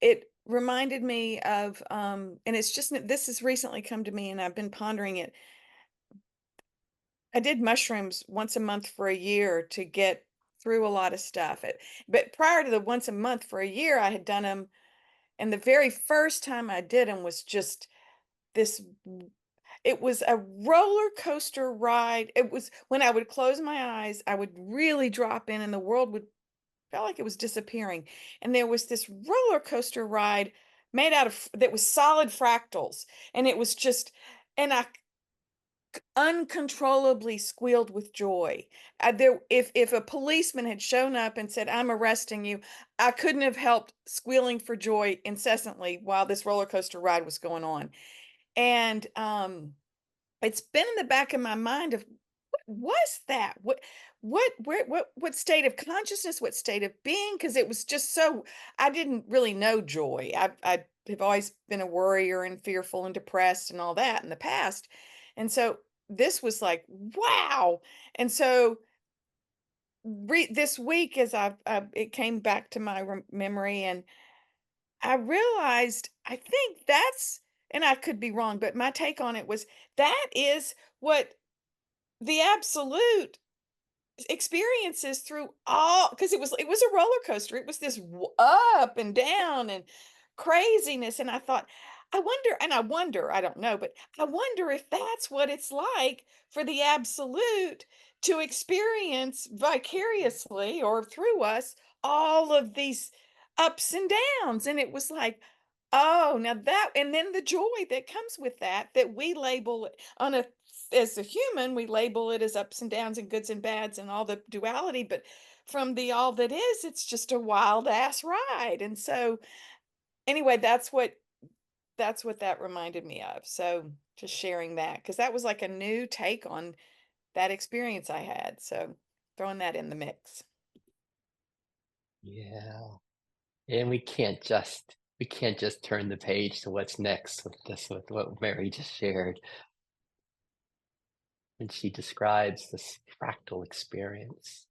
it reminded me of, and it's just, this has recently come to me and I've been pondering it. I did mushrooms once a month for a year to get through a lot of stuff. But prior to the once a month for a year, I had done them. And the very first time I did them was just this, it was a roller coaster ride. It was when I would close my eyes, I would really drop in and the world would felt like it was disappearing. And there was this roller coaster ride made out of that was solid fractals. And it was just, and I uncontrollably squealed with joy. If a policeman had shown up and said, "I'm arresting you," I couldn't have helped squealing for joy incessantly while this roller coaster ride was going on. And it's been in the back of my mind of what was that? What state of consciousness, what state of being? Because it was just so, I didn't really know joy. I have always been a worrier and fearful and depressed and all that in the past. And so this was like, wow. And so this week, as it came back to my memory, and I realized, I think that's, and I could be wrong, but my take on it was that is what the absolute experiences through all, because it was a roller coaster. It was this up and down and craziness. And I thought, I don't know, but I wonder if that's what it's like for the absolute to experience vicariously or through us all of these ups and downs. And it was like, oh, now that, and then the joy that comes with that we label it on a, as a human, we label it as ups and downs and goods and bads and all the duality, but from the all that is, it's just a wild ass ride. And so anyway, that's what that reminded me of. So just sharing that, because that was like a new take on that experience I had. So throwing that in the mix. Yeah. And we can't just turn the page to what's next with this, with what Mary just shared. And she describes this fractal experience,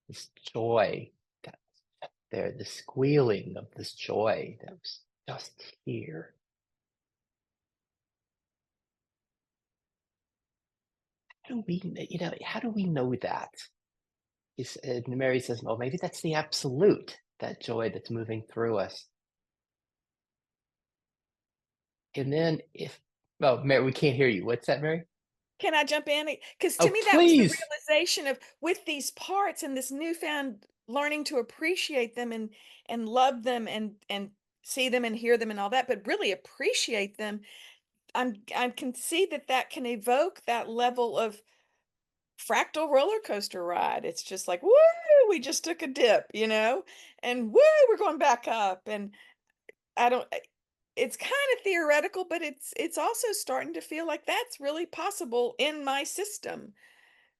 this joy that's there, the squealing of this joy that was just here. do we, how do we know that? And Mary says, well, maybe that's the absolute, that joy that's moving through us. And then Mary, we can't hear you. What's that, Mary? Can I jump in? Because to Oh, me, that was the please. realization of with these parts and this newfound learning to appreciate them and love them and see them and hear them and all that, but really appreciate them. I can see that can evoke that level of fractal roller coaster ride. It's just like, woo, we just took a dip, and woo, we're going back up. And I don't, it's kind of theoretical, but it's also starting to feel like that's really possible in my system,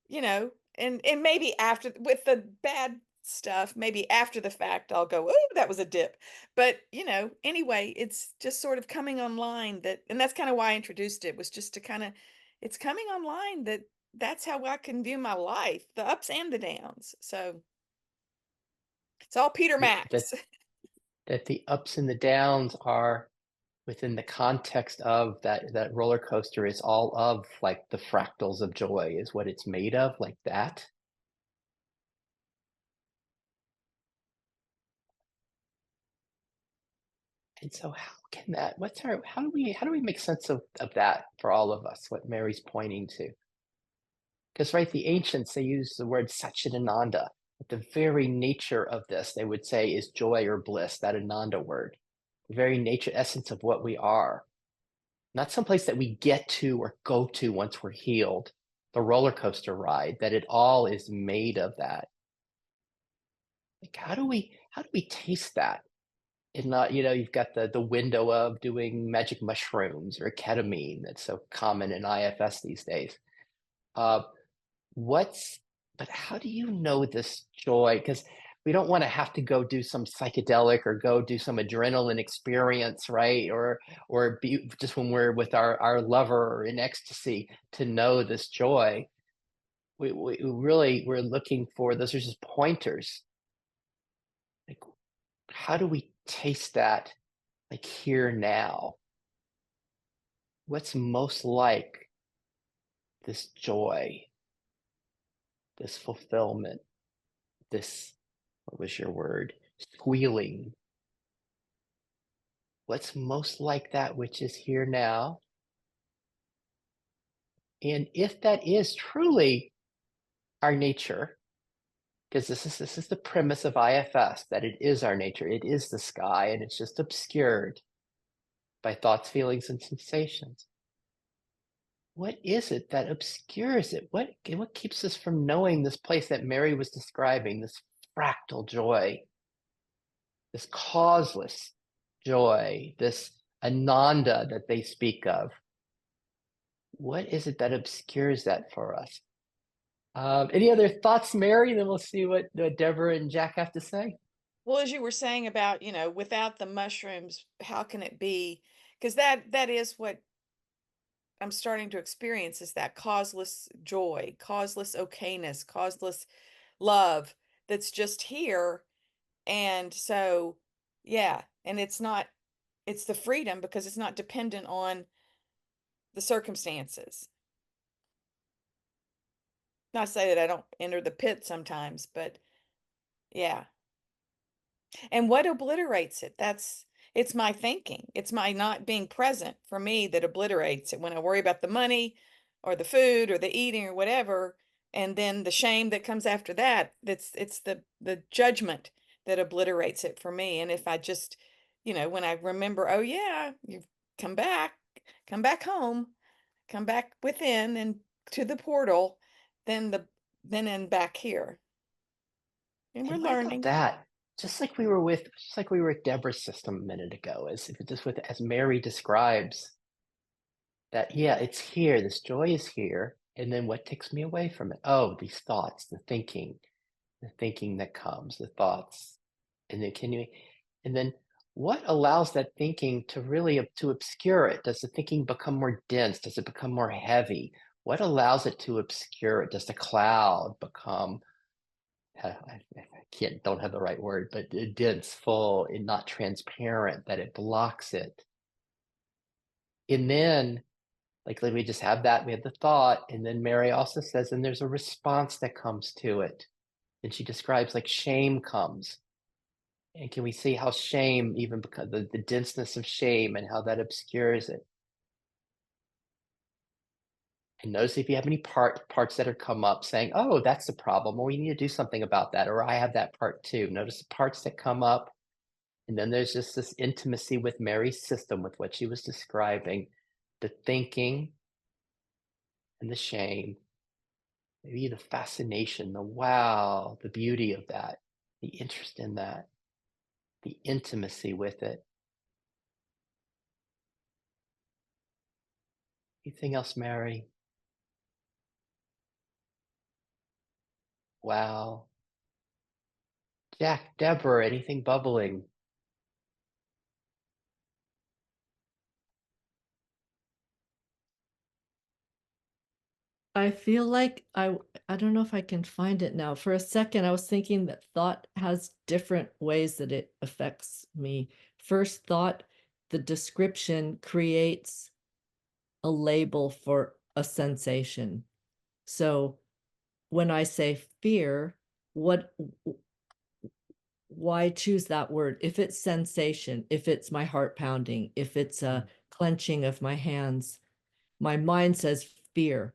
and maybe after with the bad stuff, maybe after the fact, I'll go, oh, that was a dip. But, anyway, it's just sort of coming online and that's kind of why I introduced it, was just to it's coming online that's how I can view my life, the ups and the downs. So it's all Peter That Max. that the ups and the downs are within the context of that roller coaster is all of like the fractals of joy is what it's made of, like that. And so how can that, how do we make sense of that for all of us, what Mary's pointing to? Because right, the ancients, they use the word Satchitananda. The very nature of this, they would say, is joy or bliss, that Ananda word. The very nature, essence of what we are. Not someplace that we get to or go to once we're healed, the roller coaster ride, that it all is made of that. Like, how do we taste that? And not, you've got the window of doing magic mushrooms or ketamine that's so common in IFS these days. But how do you know this joy? Because we don't want to have to go do some psychedelic or go do some adrenaline experience, right? Or be just when we're with our lover or in ecstasy to know this joy. We're looking for, those are just pointers. Like, how do we taste that, like here now? What's most like this joy, this fulfillment, this, what was your word? Squealing. What's most like that which is here now? And if that is truly our nature, because this is the premise of IFS, that it is our nature, it is the sky, and it's just obscured by thoughts, feelings, and sensations. What is it that obscures it? What keeps us from knowing this place that Mary was describing, this fractal joy, this causeless joy, this ananda that they speak of? What is it that obscures that for us? Any other thoughts, Mary? Then we'll see what Deborah and Jack have to say. Well, as you were saying about, without the mushrooms, how can it be? Because that is what I'm starting to experience, is that causeless joy, causeless okayness, causeless love that's just here. And so, yeah, and it's the freedom because it's not dependent on the circumstances. Not to say that I don't enter the pit sometimes, but yeah. And what obliterates it? It's my thinking. It's my not being present for me that obliterates it when I worry about the money or the food or the eating or whatever. And then the shame that comes after that, it's the judgment that obliterates it for me. And if I just, when I remember, oh yeah, you've come back home, come back within and to the portal, then and back here. And we're And what about learning. that? Just like we were at Deborah's system a minute ago, as Mary describes that, yeah, it's here, this joy is here, and then what takes me away from it? Oh, these thoughts, the thinking that comes, the thoughts, and then what allows that thinking to really to obscure it? Does the thinking become more dense? Does it become more heavy? What allows it to obscure it? Does the cloud become, I don't have the right word, but dense, full, and not transparent, that it blocks it? And then Like we just have that, we have the thought, and then Mary also says, and there's a response that comes to it. And she describes like shame comes. And can we see how shame, even because the denseness of shame and how that obscures it? And notice if you have any parts that are come up saying, oh, that's the problem. Well, we need to do something about that. Or I have that part too. Notice the parts that come up. And then there's just this intimacy with Mary's system, with what she was describing, the thinking and the shame, maybe the fascination, the wow, the beauty of that, the interest in that, the intimacy with it. Anything else, Mary? Wow. Jack, Deborah, anything bubbling? I feel like I don't know if I can find it now. For a second, I was thinking that thought has different ways that it affects me. First thought, the description creates a label for a sensation. So when I say fear, why choose that word? If it's sensation, if it's my heart pounding, if it's a clenching of my hands, my mind says fear,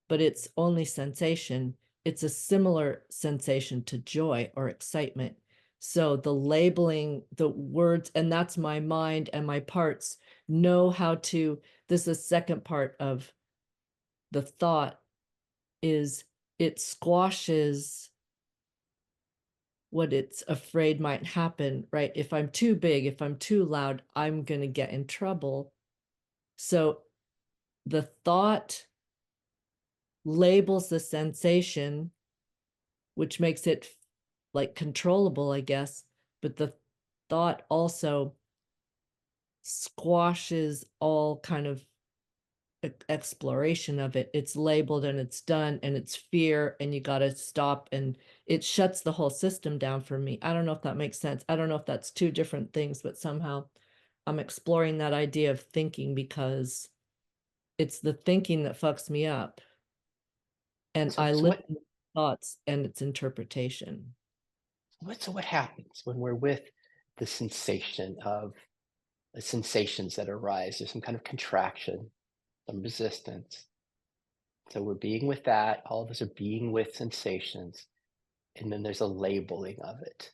but it's only sensation. It's a similar sensation to joy or excitement. So the labeling, the words, and that's my mind and my parts know how to, this is the second part of the thought, is it squashes what it's afraid might happen, right? If I'm too big, if I'm too loud, I'm going to get in trouble. So the thought labels the sensation, which makes it like controllable, I guess, but the thought also squashes all kind of exploration of it. It's labeled and it's done and it's fear and you got to stop, and it shuts the whole system down for me. I don't know if that makes sense. I don't know if that's two different things, but somehow I'm exploring that idea of thinking because it's the thinking that fucks me up. And I live in thoughts and its interpretation. So what happens when we're with the sensation of the sensations that arise? There's some kind of contraction, some resistance. So we're being with that. All of us are being with sensations. And then there's a labeling of it.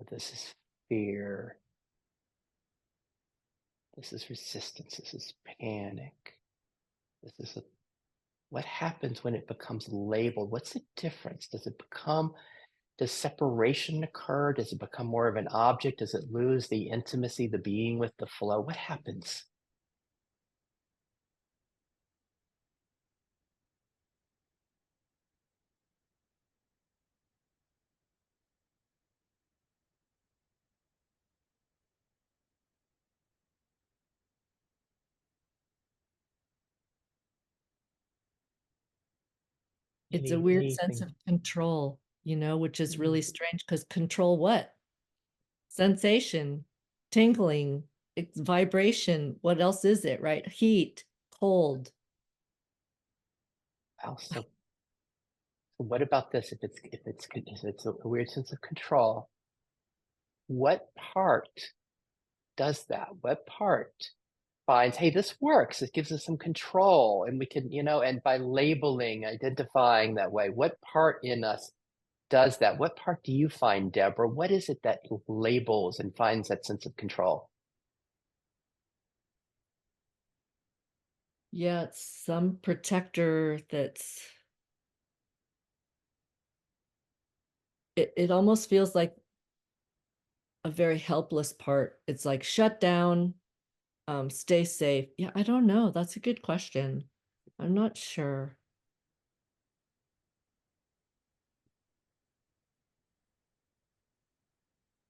This is fear. This is resistance. This is panic. What happens when it becomes labeled? What's the difference? Does separation occur? Does it become more of an object? Does it lose the intimacy, the being with the flow? What happens? It's a weird sense of control, which is really strange because control what? Sensation, tingling, it's vibration. What else is it, right? Heat, cold. So what about this? If it's a weird sense of control, what part does that? What part finds, hey, this works? It gives us some control, and we can, and by labeling, identifying that way, what part in us does that? What part do you find, Deborah? What is it that labels and finds that sense of control? Yeah, it's some protector that's, it almost feels like a very helpless part. It's like shut down, stay safe. Yeah, I don't know. That's a good question. I'm not sure.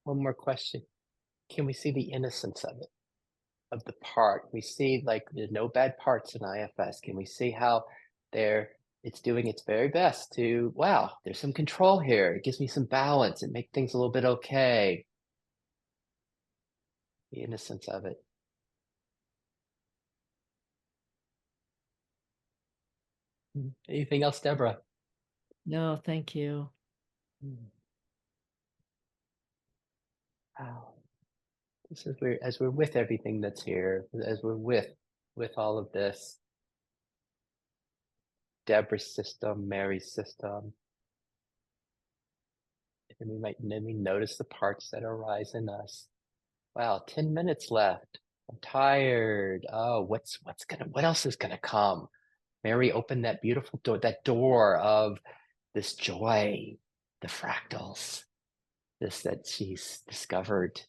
One more question. Can we see the innocence of it, of the part? We see like there's no bad parts in IFS. Can we see how it's doing its very best to, wow, there's some control here. It gives me some balance. It makes things a little bit okay. The innocence of it. Anything else, Deborah? No, thank you. Wow. This is where, as we're with everything that's here, as we're with all of this, Deborah's system, Mary's system, and then we notice the parts that arise in us. Wow, 10 minutes left. I'm tired. Oh, what else is gonna come? Mary opened that beautiful door, that door of this joy, the fractals, this that she's discovered.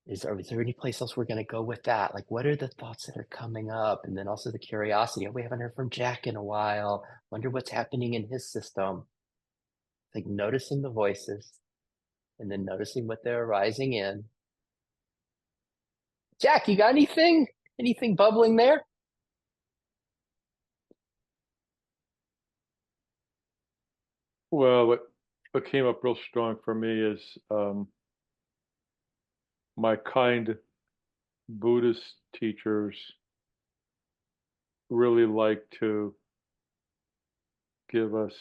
Is there any place else we're going to go with that? Like, what are the thoughts that are coming up? And then also the curiosity. Oh, we haven't heard from Jack in a while. Wonder what's happening in his system. Like noticing the voices and then noticing what they're arising in. Jack, you got anything? Anything bubbling there? Well, what came up real strong for me is my kind Buddhist teachers really like to give us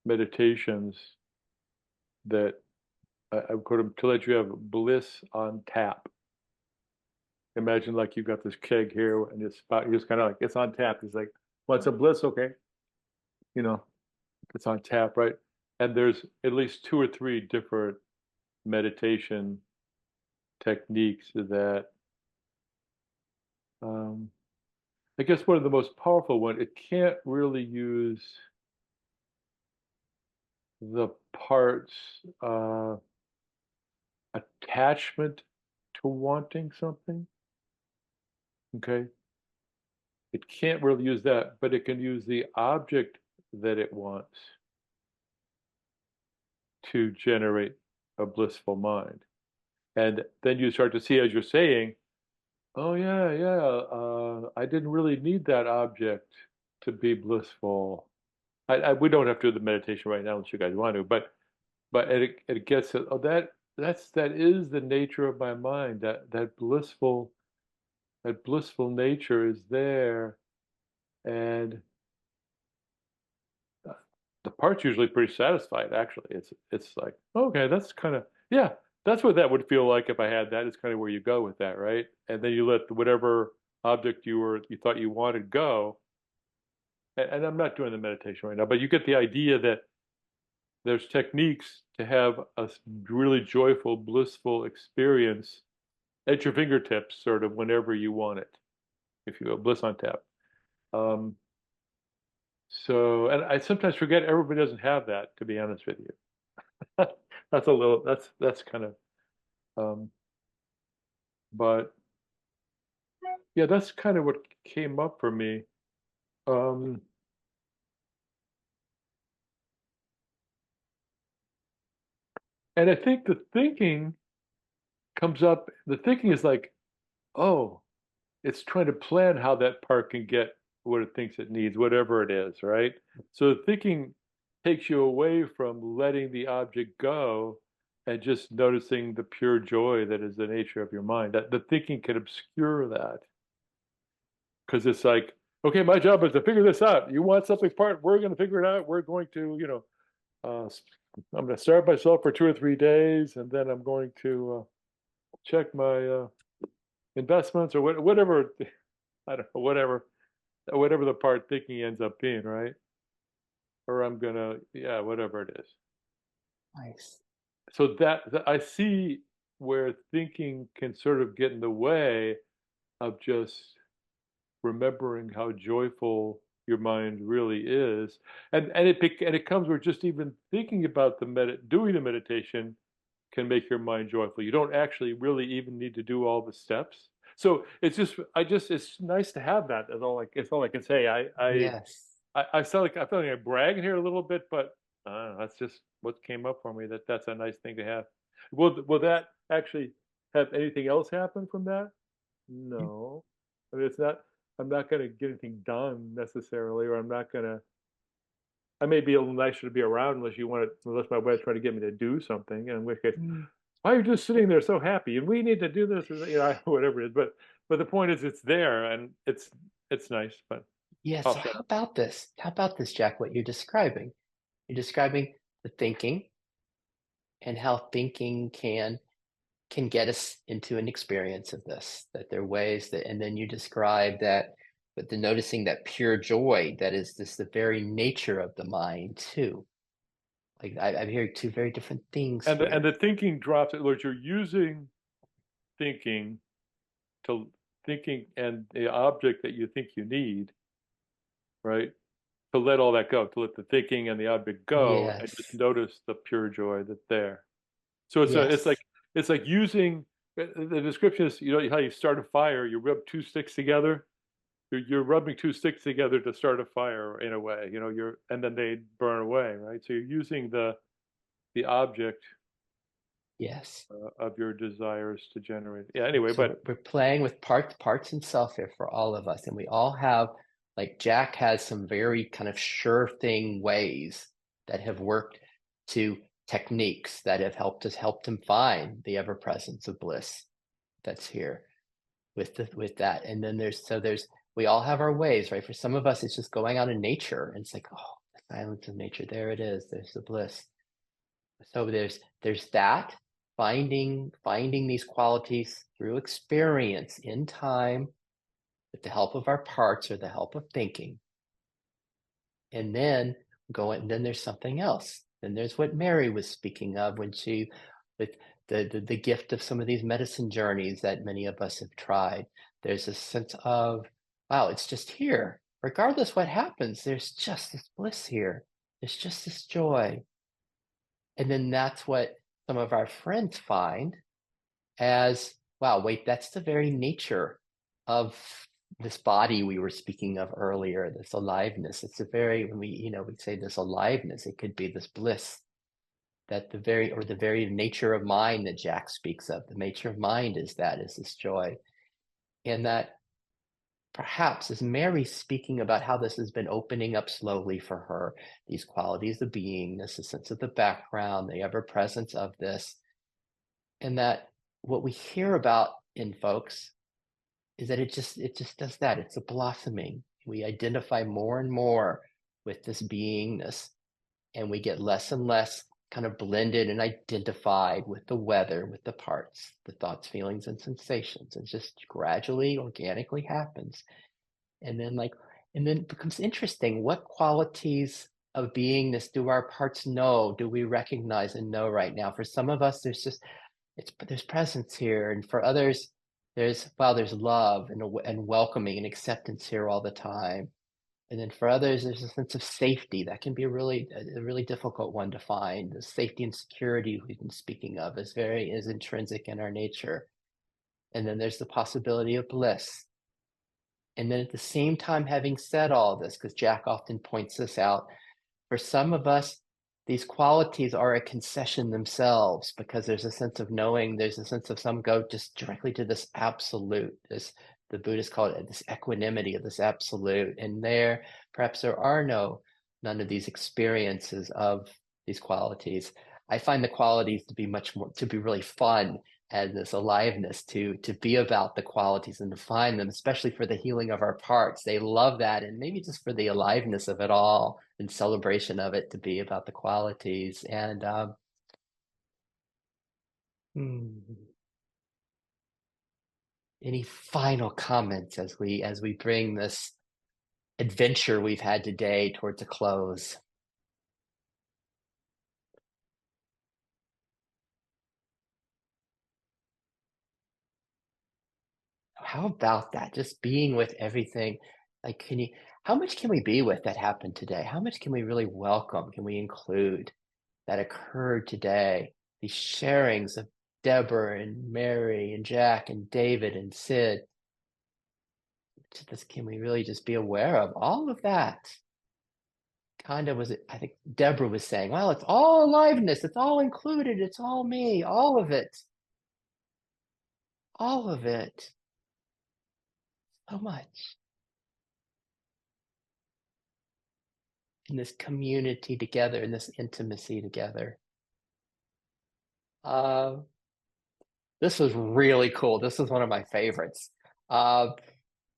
meditations that I put them to let you have bliss on tap. Imagine like you've got this keg here and it's about, you're just kind of like, it's on tap. It's like, what's a bliss? Okay. You know, it's on tap, right? And there's at least 2 or 3 different meditation techniques that I guess one of the most powerful one, it can't really use the parts attachment to wanting something. Okay. It can't really use that, but it can use the object that it wants to generate a blissful mind. And then you start to see, as you're saying, oh yeah, I didn't really need that object to be blissful. We don't have to do the meditation right now unless you guys want to, but it gets it. Oh, that is the nature of my mind. That blissful nature is there, and the part's usually pretty satisfied. Actually, it's like, okay, that's kind of, yeah, that's what that would feel like if I had that. It's kind of where you go with that, right? And then you let whatever object you thought you wanted go. And I'm not doing the meditation right now, but you get the idea that there's techniques to have a really joyful, blissful experience at your fingertips, sort of whenever you want it, if you will, bliss on tap. So, and I sometimes forget everybody doesn't have that, to be honest with you. That's kind of, but yeah, that's kind of what came up for me. And I think the thinking comes up, the thinking is like, oh, it's trying to plan how that part can get what it thinks it needs, whatever it is, right? So the thinking takes you away from letting the object go and just noticing the pure joy that is the nature of your mind. That the thinking can obscure that. Because it's like, okay, my job is to figure this out. You want something part, we're going to figure it out. We're going to, I'm going to starve myself for 2 or 3 days, and then I'm going to check my investments or whatever. I don't know, whatever the part thinking ends up being, right? Or I'm gonna, yeah, whatever it is. Nice. So that I see where thinking can sort of get in the way of just remembering how joyful your mind really is, and it comes where just even thinking about doing the meditation can make your mind joyful. You don't actually really even need to do all the steps. So it's nice to have that. It's all I can say. Yes. I feel like I'm bragging here a little bit, but that's just what came up for me. That's a nice thing to have. Will that actually have anything else happen from that? No, I mean, it's not. I'm not going to get anything done necessarily, or I'm not going to. I may be a little nicer to be around unless my wife's trying to get me to do something, in which case, why are you just sitting there so happy? And we need to do this, whatever it is. But the point is, it's there, and it's nice. But Yeah, Oh, so how about this? How about this, Jack, what you're describing? You're describing the thinking and how thinking can get us into an experience of this, that there are ways that, and then you describe that, but the noticing that pure joy, that is this the very nature of the mind too. Like I'm hearing two very different things and here. the thinking drops. In other words, you're using thinking to thinking and the object that you think you need, right? To let all that go, to let the thinking and the object go, and just Yes. notice the pure joy that's there. So it's Yes. it's like using the description is, you know how you start a fire, you rub two sticks together. You're rubbing two sticks together to start a fire in a way, you know, and then they burn away, right? So you're using the object Yes. of your desires to generate. Yeah. Anyway, So but we're playing with parts and self here for all of us. And we all have, like Jack has some very kind of sure thing ways that have worked, to techniques that have helped him find the ever presence of bliss that's here with that. And then there's we all have our ways, right? For some of us, it's just going out in nature and it's like, oh, the silence of nature, there it is, there's the bliss. So there's that, finding these qualities through experience in time with the help of our parts or the help of thinking. And then then there's something else. Then there's what Mary was speaking of when she, with the gift of some of these medicine journeys that many of us have tried. There's a sense of, wow, it's just here. Regardless what happens, there's just this bliss here. There's just this joy. And then that's what some of our friends find as, wow, wait, that's the very nature of this body we were speaking of earlier, this aliveness. It's a very, when we say this aliveness, it could be this bliss, that the very nature of mind that Jack speaks of. The nature of mind is this joy. And that perhaps as Mary's speaking about how this has been opening up slowly for her, these qualities of beingness, a sense of the background, the ever presence of this, and that what we hear about in folks is that it just does that. It's a blossoming. We identify more and more with this beingness, and we get less and less kind of blended and identified with the weather, with the parts, the thoughts, feelings, and sensations. It just gradually, organically happens. And then it becomes interesting. What qualities of beingness do our parts know? Do we recognize and know right now? For some of us, there's presence here, and for others, there's love and welcoming and acceptance here all the time. And then for others, there's a sense of safety that can be a really difficult one to find. The safety and security we've been speaking of is intrinsic in our nature. And then there's the possibility of bliss. And then at the same time, having said all this, because Jack often points this out, for some of us, these qualities are a concession themselves, because there's a sense of knowing, there's a sense of some go just directly to this absolute, the Buddhists call it this equanimity of this absolute. And perhaps there are none of these experiences of these qualities. I find the qualities to be really fun, and this aliveness to be about the qualities and to find them, especially for the healing of our parts. They love that, and maybe just for the aliveness of it all and celebration of it, to be about the qualities. And any final comments as we bring this adventure we've had today towards a close? How about that? Just being with everything. Like, how much can we be with that happened today? How much can we really welcome? Can we include that occurred today? These sharings of Deborah and Mary and Jack and David and Sid. Can we really just be aware of all of that? Kind of I think Deborah was saying, well, it's all aliveness. It's all included. It's all me. All of it. All of it. So much. In this community together, in this intimacy together. This was really cool. This was one of my favorites.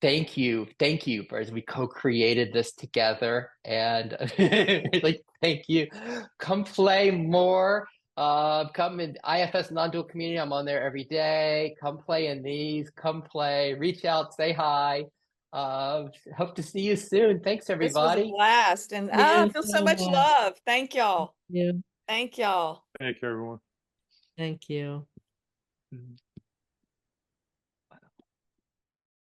thank you as we co-created this together, and like thank you. Come play more. Come in IFS non-dual community. I'm on there every day. Come play in these. Come play. Reach out. Say hi. Hope to see you soon. Thanks, This was a everybody. blast, and Yeah, I feel so so much much. love. Thank y'all. Yeah, Thank y'all. Thank you, everyone. thank you. Mhm.